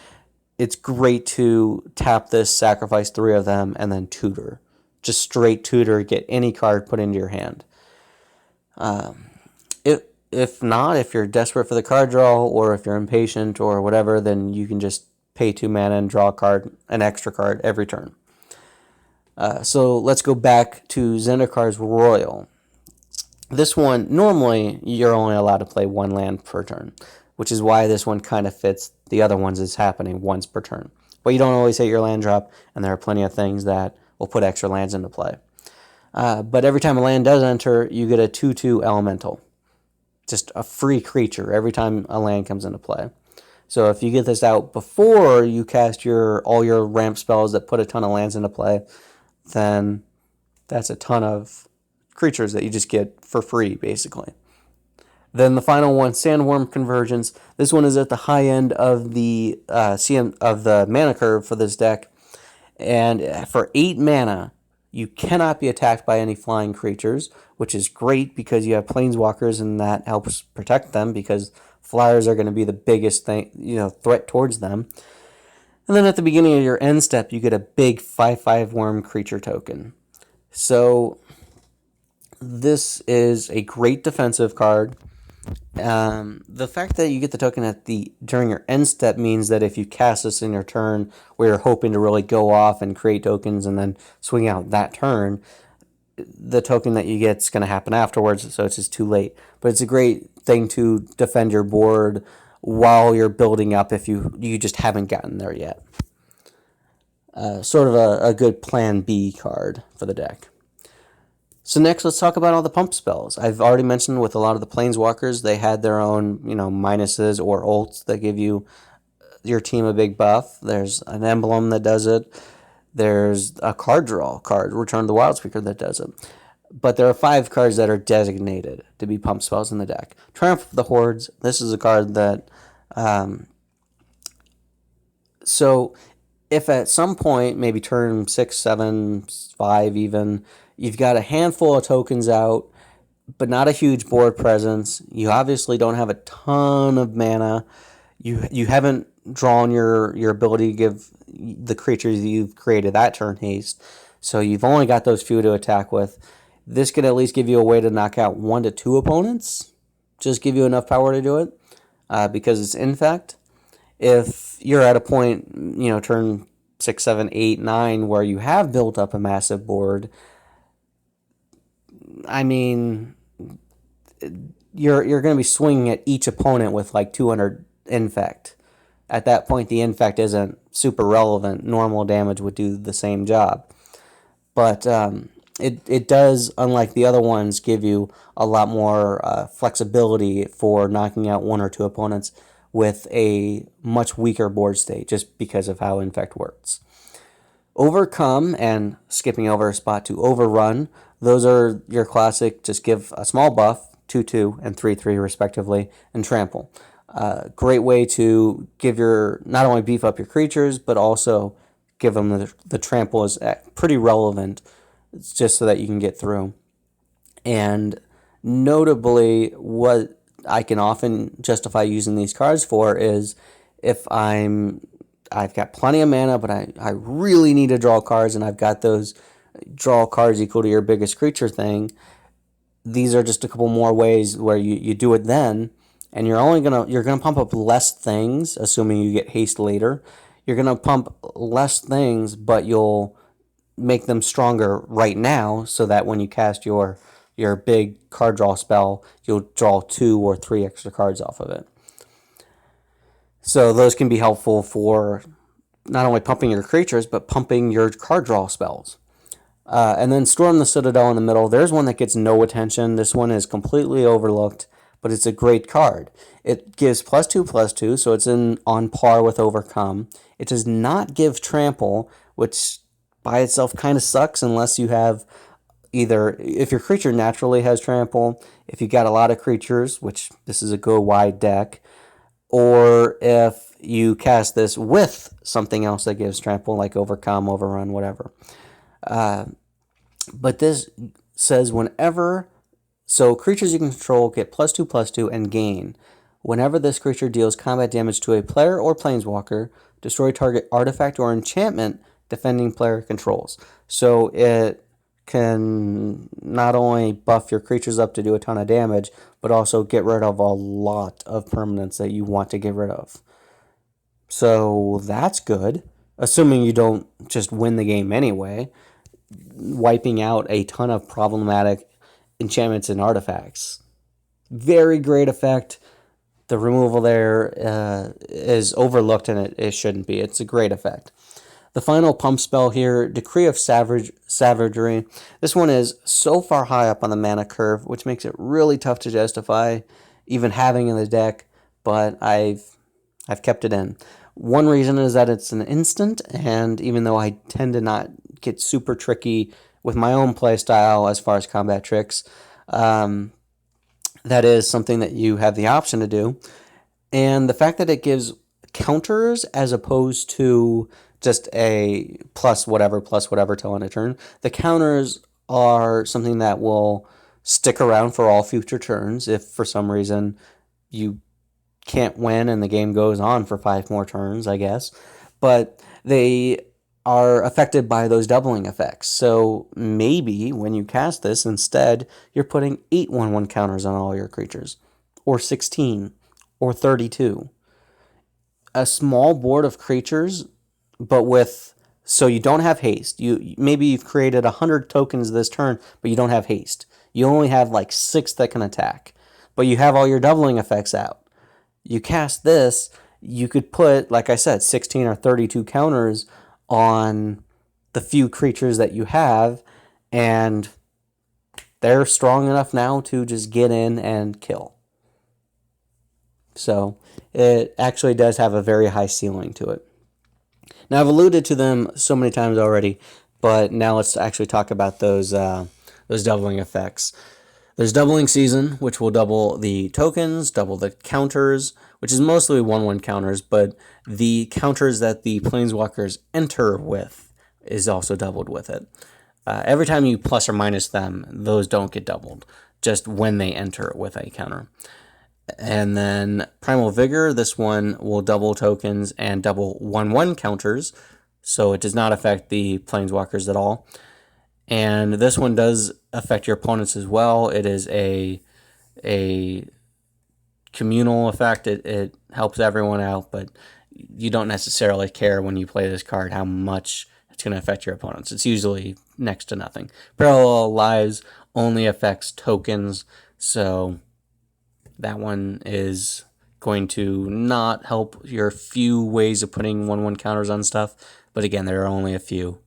[SPEAKER 1] it's great to tap this, sacrifice 3 of them, and then tutor. Just straight tutor, get any card put into your hand. If not, if you're desperate for the card draw, or if you're impatient or whatever, then you can just pay 2 mana and draw a card, an extra card every turn. So let's go back to Zendikar's Royal. This one, normally you're only allowed to play 1 land per turn, which is why this one kind of fits the other ones as happening once per turn. But you don't always hit your land drop, and there are plenty of things that will put extra lands into play. But every time a land does enter, you get a 2/2 elemental. Just a free creature every time a land comes into play. So if you get this out before you cast all your ramp spells that put a ton of lands into play, then that's a ton of creatures that you just get for free, basically. Then the final one, Sandworm Convergence. This one is at the high end of the mana curve for this deck. And for 8 mana, you cannot be attacked by any flying creatures, which is great because you have Planeswalkers and that helps protect them because flyers are going to be the biggest threat towards them. And then at the beginning of your end step, you get a big 5/5 worm creature token. So this is a great defensive card. The fact that you get the token during your end step means that if you cast this in your turn where you're hoping to really go off and create tokens and then swing out that turn, the token that you get is going to happen afterwards, so it's just too late. But it's a great thing to defend your board while you're building up if you just haven't gotten there yet. Sort of a good plan B card for the deck. So next, let's talk about all the pump spells. I've already mentioned with a lot of the Planeswalkers, they had their own, minuses or ults that give your team a big buff. There's an emblem that does it. There's a card draw card, Return to the Wildspeaker, that does it. But there are 5 cards that are designated to be pump spells in the deck. Triumph of the Hordes. This is a card that... so if at some point, maybe turn 6, 7, 5 even, you've got a handful of tokens out, but not a huge board presence. You obviously don't have a ton of mana. You haven't drawn your ability to give the creatures you've created that turn haste. So you've only got those few to attack with. This could at least give you a way to knock out 1 to 2 opponents. Just give you enough power to do it because it's infect. If you're at a point, turn 6, 7, 8, 9, where you have built up a massive board, I mean, you're going to be swinging at each opponent with like 200 infect. At that point, the infect isn't super relevant. Normal damage would do the same job. But it does, unlike the other ones, give you a lot more flexibility for knocking out 1 or 2 opponents with a much weaker board state, just because of how infect works. Overcome, and skipping over a spot to Overrun, those are your classic, just give a small buff, 2/2 and 3/3 respectively, and Trample. Great way to not only beef up your creatures, but also give them the Trample is pretty relevant, just so that you can get through. And notably, what I can often justify using these cards for is if I've got plenty of mana, but I really need to draw cards, and I've got those draw cards equal to your biggest creature thing. These are just a couple more ways where you do it then, and you're gonna pump up less things, assuming you get haste later. You're gonna pump less things, but you'll make them stronger right now, so that when you cast your big card draw spell, you'll draw 2 or 3 extra cards off of it. So those can be helpful for not only pumping your creatures, but pumping your card draw spells. And then Storm the Citadel in the middle. There's one that gets no attention. This one is completely overlooked, but it's a great card. It gives +2/+2, so it's on par with Overcome. It does not give Trample, which by itself kind of sucks unless you have either, if your creature naturally has Trample, if you got a lot of creatures, which this is a go wide deck, or if you cast this with something else that gives Trample, like Overcome, Overrun, whatever. But this says so creatures you can control get +2/+2 and gain Whenever this creature deals combat damage to a player or planeswalker, destroy target artifact or enchantment defending player controls. So it can not only buff your creatures up to do a ton of damage, but also get rid of a lot of permanents that you want to get rid of. So that's good, assuming you don't just win the game anyway, wiping out a ton of problematic enchantments and artifacts. Very great effect. The removal there is overlooked, and it shouldn't be. It's a great effect. The final pump spell here, Decree of Savagery. This one is so far high up on the mana curve, which makes it really tough to justify even having in the deck, but I've kept it in. One reason is that it's an instant, and even though I tend to not get super tricky with my own playstyle as far as combat tricks, that is something that you have the option to do. And the fact that it gives counters as opposed to just a plus whatever till end of turn. The counters are something that will stick around for all future turns if for some reason you can't win and the game goes on for 5 more turns, I guess. But they are affected by those doubling effects. So maybe when you cast this, instead, you're putting 8 1/1 counters on all your creatures, or 16, or 32. A small board of creatures, but with, so you don't have haste. Maybe you've created 100 tokens this turn, but you don't have haste. You only have like 6 that can attack, but you have all your doubling effects out. You cast this, you could put, like I said, 16 or 32 counters on the few creatures that you have, and they're strong enough now to just get in and kill. So it actually does have a very high ceiling to it. Now, I've alluded to them so many times already, but now let's actually talk about those doubling effects. There's Doubling Season, which will double the tokens, double the counters, which is mostly 1/1 counters, but the counters that the Planeswalkers enter with is also doubled with it. Every time you plus or minus them, those don't get doubled, just when they enter with a counter. And then Primal Vigor, this one will double tokens and double 1/1 counters, so it does not affect the Planeswalkers at all. And this one does affect your opponents as well. It is a communal effect. It helps everyone out, but you don't necessarily care when you play this card how much it's going to affect your opponents. It's usually next to nothing. Parallel Lives only affects tokens, so that one is going to not help your few ways of putting 1/1 counters on stuff, but again, there are only a few.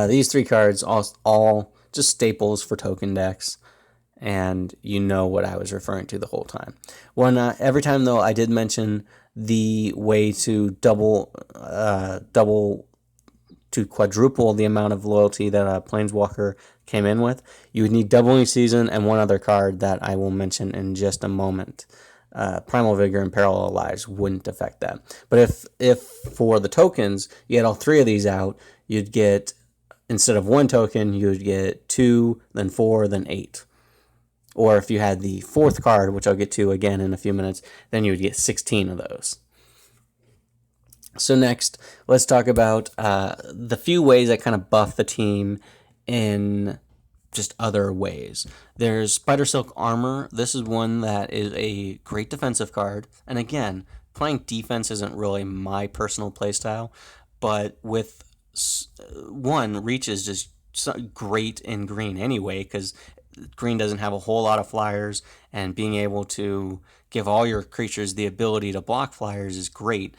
[SPEAKER 1] These 3 cards all just staples for token decks, and you know what I was referring to the whole time. Every time though I did mention the way to double to quadruple the amount of loyalty that a Planeswalker came in with, you would need Doubling Season and one other card that I will mention in just a moment. Primal Vigor and Parallel Lives wouldn't affect that. But if for the tokens, you had all 3 of these out, you'd get, instead of 1 token, you'd get 2, then 4, then 8. Or if you had the 4th card, which I'll get to again in a few minutes, then you would get 16 of those. So next, let's talk about the few ways that kind of buff the team in just other ways. There's Spider Silk Armor. This is one that is a great defensive card. And again, playing defense isn't really my personal playstyle, but with one, Reach is just great in green anyway, because green doesn't have a whole lot of flyers, and being able to give all your creatures the ability to block flyers is great.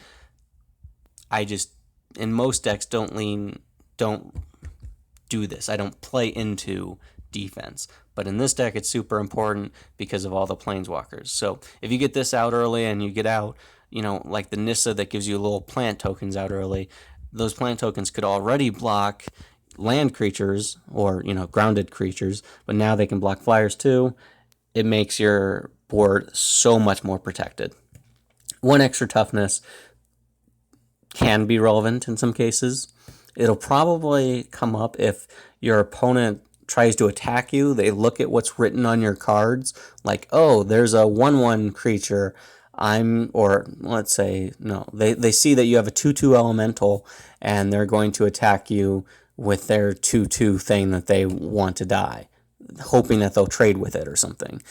[SPEAKER 1] I just, in most decks, don't do this. I don't play into defense. But in this deck, it's super important because of all the Planeswalkers. So if you get this out early and you get out, like the Nissa that gives you little plant tokens out early, those plant tokens could already block land creatures or, grounded creatures, but now they can block flyers too. It makes your board so much more protected. 1 extra toughness can be relevant in some cases. It'll probably come up if your opponent tries to attack you, they look at what's written on your cards, like, oh, there's a 1/1 creature. Or let's say, no, they see that you have a 2/2 elemental, and they're going to attack you with their 2/2 thing that they want to die, hoping that they'll trade with it or something.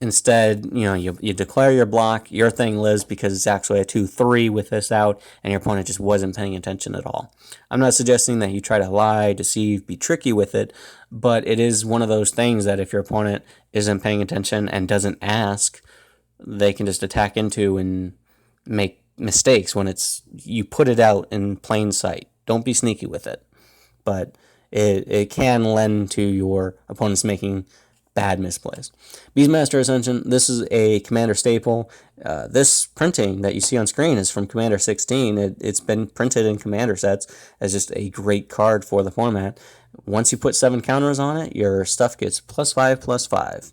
[SPEAKER 1] Instead, you declare your block, your thing lives because it's actually a 2/3 with this out, and your opponent just wasn't paying attention at all. I'm not suggesting that you try to lie, deceive, be tricky with it, but it is one of those things that if your opponent isn't paying attention and doesn't ask, they can just attack into and make mistakes when you put it out in plain sight. Don't be sneaky with it. But it can lend to your opponents making bad misplays. Beastmaster Ascension, this is a Commander staple. This printing that you see on screen is from Commander 16. It's been printed in Commander sets as just a great card for the format. Once you put 7 counters on it, your stuff gets +5/+5.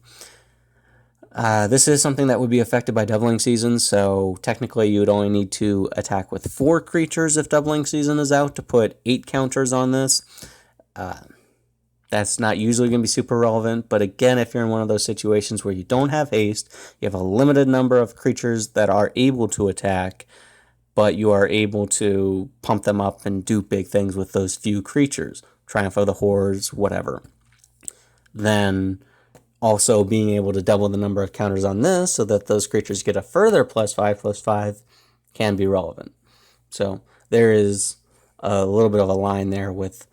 [SPEAKER 1] This is something that would be affected by Doubling Season, so technically you would only need to attack with 4 creatures if Doubling Season is out to put 8 counters on this. That's not usually going to be super relevant, but again, if you're in one of those situations where you don't have haste, you have a limited number of creatures that are able to attack, but you are able to pump them up and do big things with those few creatures, Triumph of the Hordes, whatever, then also being able to double the number of counters on this so that those creatures get a further +5/+5 can be relevant. So there is a little bit of a line there with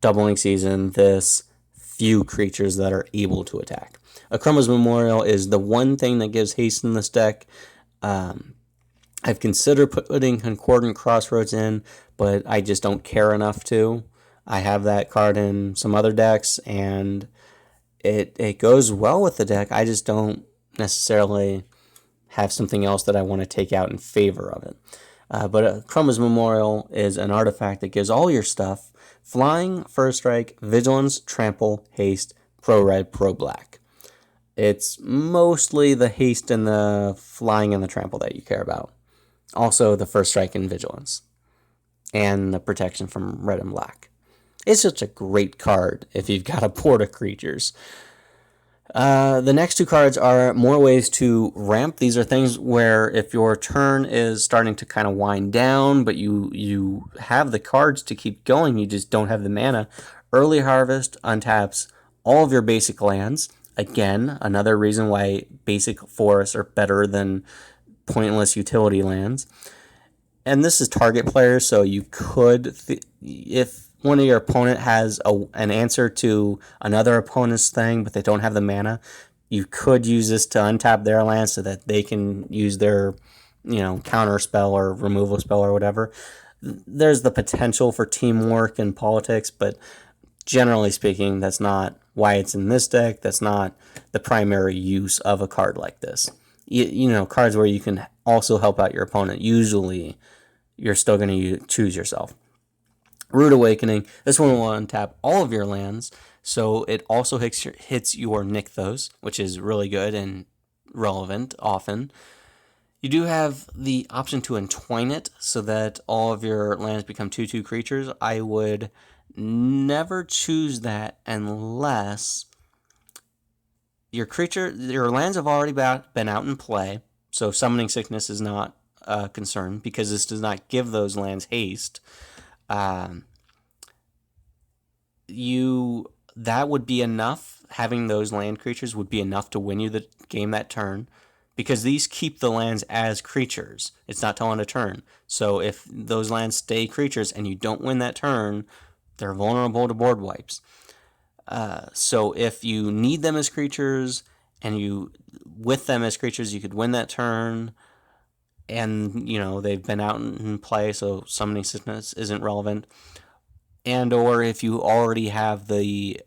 [SPEAKER 1] Doubling Season, this few creatures that are able to attack. Akruma's Memorial is the one thing that gives haste in this deck. I've considered putting Concordant Crossroads in, but I just don't care enough to. I have that card in some other decks, and it goes well with the deck. I just don't necessarily have something else that I want to take out in favor of it. But Akruma's Memorial is an artifact that gives all your stuff flying, first strike, vigilance, trample, haste, pro-red, pro-black. It's mostly the haste and the flying and the trample that you care about. Also the first strike and vigilance. And the protection from red and black. It's such a great card if you've got a board of creatures. The next 2 cards are more ways to ramp. These are things where if your turn is starting to kind of wind down, but you have the cards to keep going, you just don't have the mana. Early Harvest untaps all of your basic lands. Again, another reason why basic forests are better than pointless utility lands. And this is target players, so you could, if one of your opponent has an answer to another opponent's thing, but they don't have the mana, you could use this to untap their land so that they can use their, counter spell or removal spell or whatever. There's the potential for teamwork and politics, but generally speaking, that's not why it's in this deck. That's not the primary use of a card like this. Cards where you can also help out your opponent. Usually, you're still going to choose yourself. Rude Awakening. This one will untap all of your lands, so it also hits your Nykthos, which is really good and relevant often. You do have the option to entwine it so that all of your lands become 2/2 creatures. I would never choose that unless your lands have already been out in play, so Summoning Sickness is not a concern because this does not give those lands haste. That would be enough. Having those land creatures would be enough to win you the game that turn, because these keep the lands as creatures. It's not telling a turn. So if those lands stay creatures and you don't win that turn, they're vulnerable to board wipes. So if you need them as creatures and with them as creatures, you could win that turn. And, they've been out in play, so Summoning Sickness isn't relevant. And or if you already have the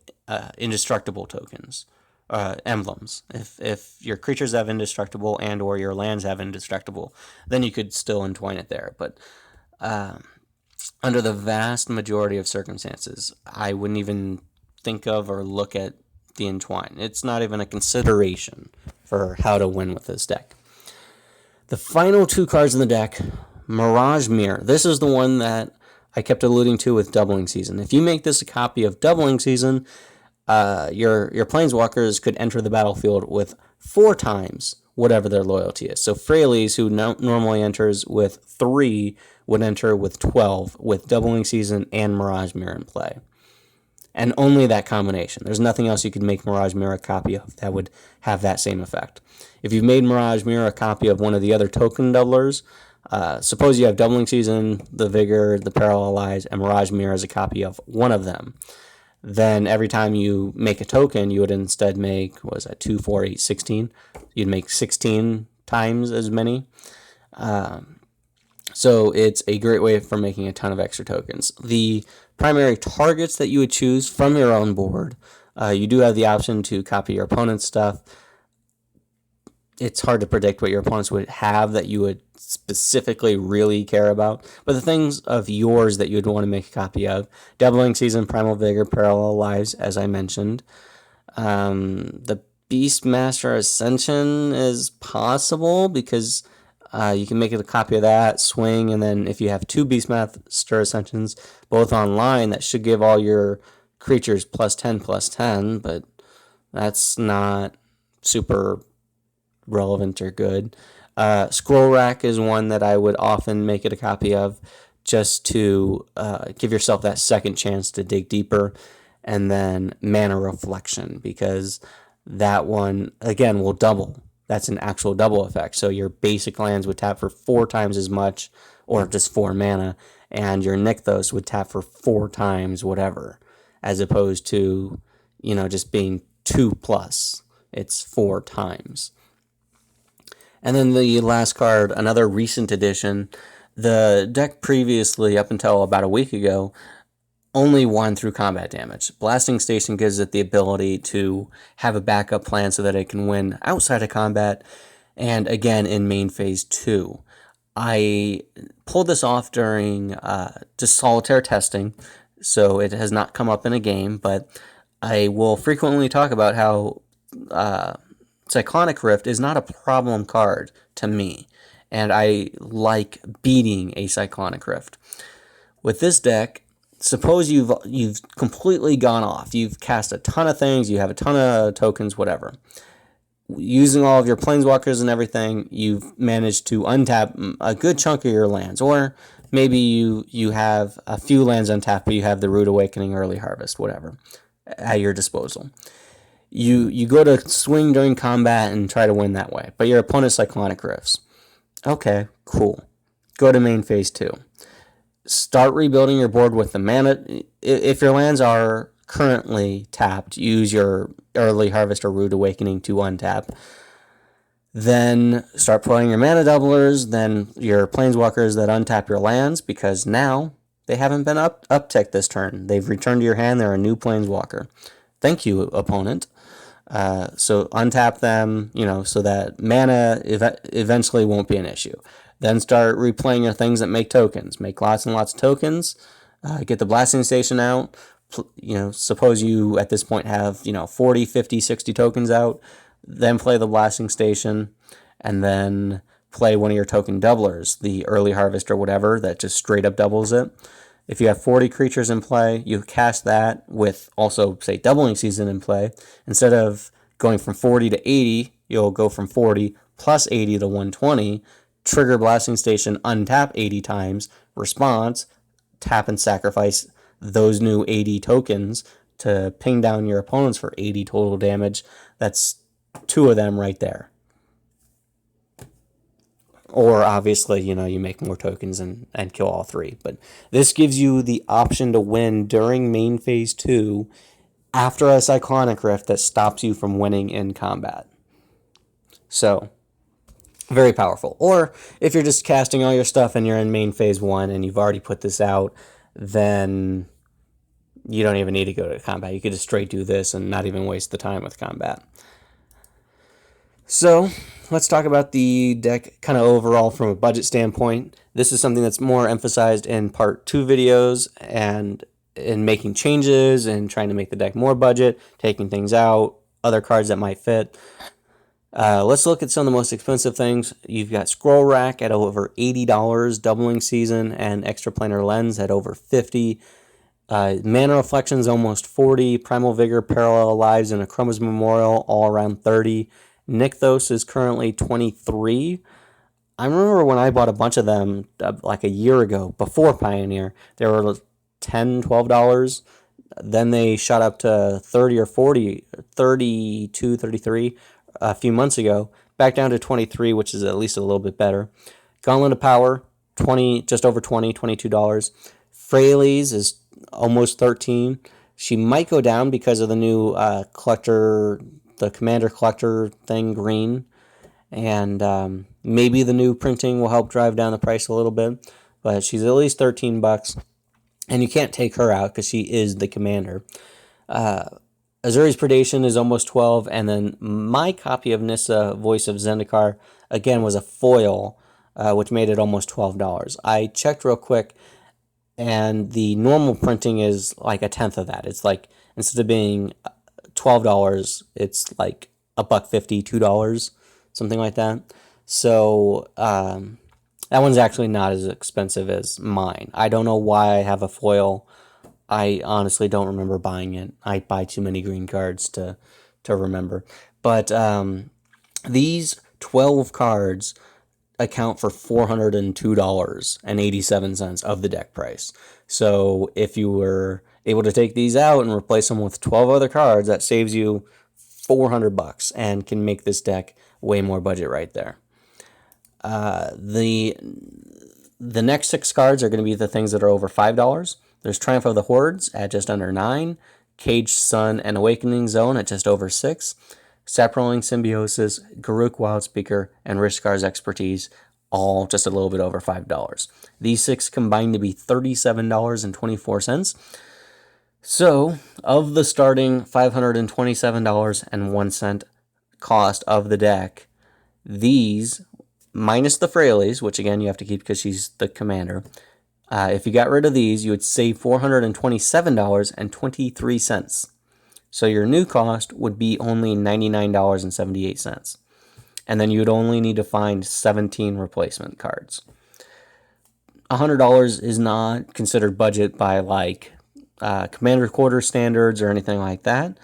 [SPEAKER 1] indestructible tokens, emblems. If your creatures have indestructible and or your lands have indestructible, then you could still entwine it there. But under the vast majority of circumstances, I wouldn't even think of or look at the entwine. It's not even a consideration for how to win with this deck. The final 2 cards in the deck, Mirage Mirror. This is the one that I kept alluding to with Doubling Season. If you make this a copy of Doubling Season, your Planeswalkers could enter the battlefield with 4 times whatever their loyalty is. So Freyalise, who normally enters with 3, would enter with 12, with Doubling Season and Mirage Mirror in play. And only that combination. There's nothing else you could make Mirage Mirror a copy of that would have that same effect. If you've made Mirage Mirror a copy of one of the other token doublers, suppose you have Doubling Season, the Vigor, the Freyalise, and Mirage Mirror as a copy of one of them. Then every time you make a token, you would instead make, what was that, 2, 4, 8, 16? You'd make 16 times as many. So it's a great way for making a ton of extra tokens. The primary targets that you would choose from your own board, you do have the option to copy your opponent's stuff. It's hard to predict what your opponents would have that you would specifically really care about. But the things of yours that you would want to make a copy of: Doubling Season, Primal Vigor, Freyalise, as I mentioned. The Beastmaster Ascension is possible because you can make it a copy of that, swing, and then if you have 2 Beastmaster Ascensions, both online, that should give all your creatures +10/+10, but that's not super relevant or good. Scroll Rack is one that I would often make it a copy of, just to give yourself that second chance to dig deeper. And then Mana Reflection, because that one, again, will double. That's an actual double effect. So your basic lands would tap for 4 times as much, or just 4 mana, and your Nykthos would tap for 4 times whatever, as opposed to, just being 2+. It's 4 times. And then the last card, another recent addition. The deck previously, up until about a week ago, only won through combat damage. Blasting Station gives it the ability to have a backup plan so that it can win outside of combat, and again in main phase 2. I pulled this off during just solitaire testing, so it has not come up in a game, but I will frequently talk about how Cyclonic Rift is not a problem card to me, and I like beating a Cyclonic Rift. With this deck, suppose you've completely gone off. You've cast a ton of things, you have a ton of tokens, whatever. Using all of your Planeswalkers and everything, you've managed to untap a good chunk of your lands. Or maybe you have a few lands untapped, but you have the Rude Awakening, Early Harvest, whatever, at your disposal. You go to swing during combat and try to win that way, but your opponent Cyclonic Rifts. Okay, cool. Go to main phase 2. Start rebuilding your board with the mana. If your lands are currently tapped, use your Early Harvest or Rude Awakening to untap. Then start playing your mana doublers, then your Planeswalkers that untap your lands, because now they haven't been upticked this turn. They've returned to your hand. They're a new Planeswalker. Thank you, opponent. So untap them, so that mana eventually won't be an issue. Then start replaying your things that make tokens. Make lots and lots of tokens. Get the Blasting Station out. Suppose you at this point have 40, 50, 60 tokens out. Then play the Blasting Station, and then play one of your token doublers, the Early Harvest or whatever, that just straight up doubles it. If you have 40 creatures in play, you cast that with also, say, Doubling Season in play. Instead of going from 40 to 80, you'll go from 40 plus 80 to 120, trigger Blasting Station, untap 80 times, response, tap and sacrifice those new 80 tokens to ping down your opponents for 80 total damage. That's 2 of them right there. Or obviously, you make more tokens and kill all 3. But this gives you the option to win during main phase 2 after a Cyclonic Rift that stops you from winning in combat. So, very powerful. Or if you're just casting all your stuff and you're in main phase 1 and you've already put this out, then you don't even need to go to combat. You could just straight do this and not even waste the time with combat. So, let's talk about the deck kind of overall from a budget standpoint. This is something that's more emphasized in part 2 videos, and in making changes and trying to make the deck more budget, taking things out, other cards that might fit. Let's look at some of the most expensive things. You've got Scroll Rack at over $80, Doubling Season and Extra Planar Lens at over $50. Mana Reflection's almost 40. Primal Vigor, Parallel Lives, and Akroma's Memorial all around 30. Nykthos is currently 23. I remember when I bought a bunch of them like a year ago before Pioneer, they were $10, $12. Then they shot up to 30 or 40, 32, 33 a few months ago, back down to 23, which is at least a little bit better. Gauntlet of Power, 20, just over 20, $22. Freyalise is almost 13. She might go down because of the new collector, the Commander Collector thing, green. And maybe the new printing will help drive down the price a little bit. But she's at least $13. And you can't take her out because she is the commander. Azuri's Predation is almost 12. And then my copy of Nissa, Voice of Zendikar, again, was a foil, which made it almost $12. I checked real quick, and the normal printing is like a tenth of that. It's like, instead of being $12, it's like $1.50, $2, something like that. So that one's actually not as expensive as mine. I don't know why I have a foil. I honestly don't remember buying it. I buy too many green cards to remember. But these 12 cards account for $402.87 of the deck price. So if you were able to take these out and replace them with 12 other cards, that saves you $400 and can make this deck way more budget right there. The next 6 cards are going to be the things that are over $5. There's Triumph of the Hordes at just under 9, Caged Sun and Awakening Zone at just over 6, Saprolling Symbiosis, Garruk Wildspeaker, and Rishkar's Expertise, all just a little bit over $5. These 6 combine to be $37.24. So, of the starting $527.01 cost of the deck, these, minus the Freyalise, which again you have to keep because she's the commander, if you got rid of these, you would save $427.23. So your new cost would be only $99.78. And then you would only need to find 17 replacement cards. $100 is not considered budget by like Commander Quarter standards or anything like that.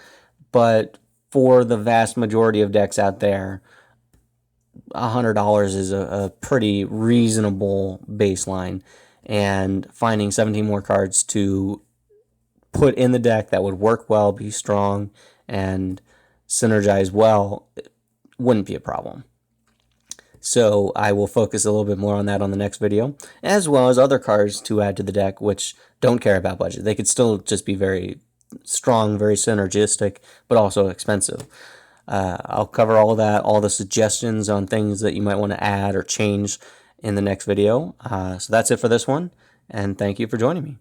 [SPEAKER 1] But for the vast majority of decks out there, $100 is a pretty reasonable baseline. And finding 17 more cards to put in the deck that would work well, be strong, and synergize well wouldn't be a problem. So I will focus a little bit more on that on the next video, as well as other cards to add to the deck which don't care about budget. They could still just be very strong, very synergistic, but also expensive. I'll cover all of that, all the suggestions on things that you might want to add or change in the next video. So that's it for this one, and thank you for joining me.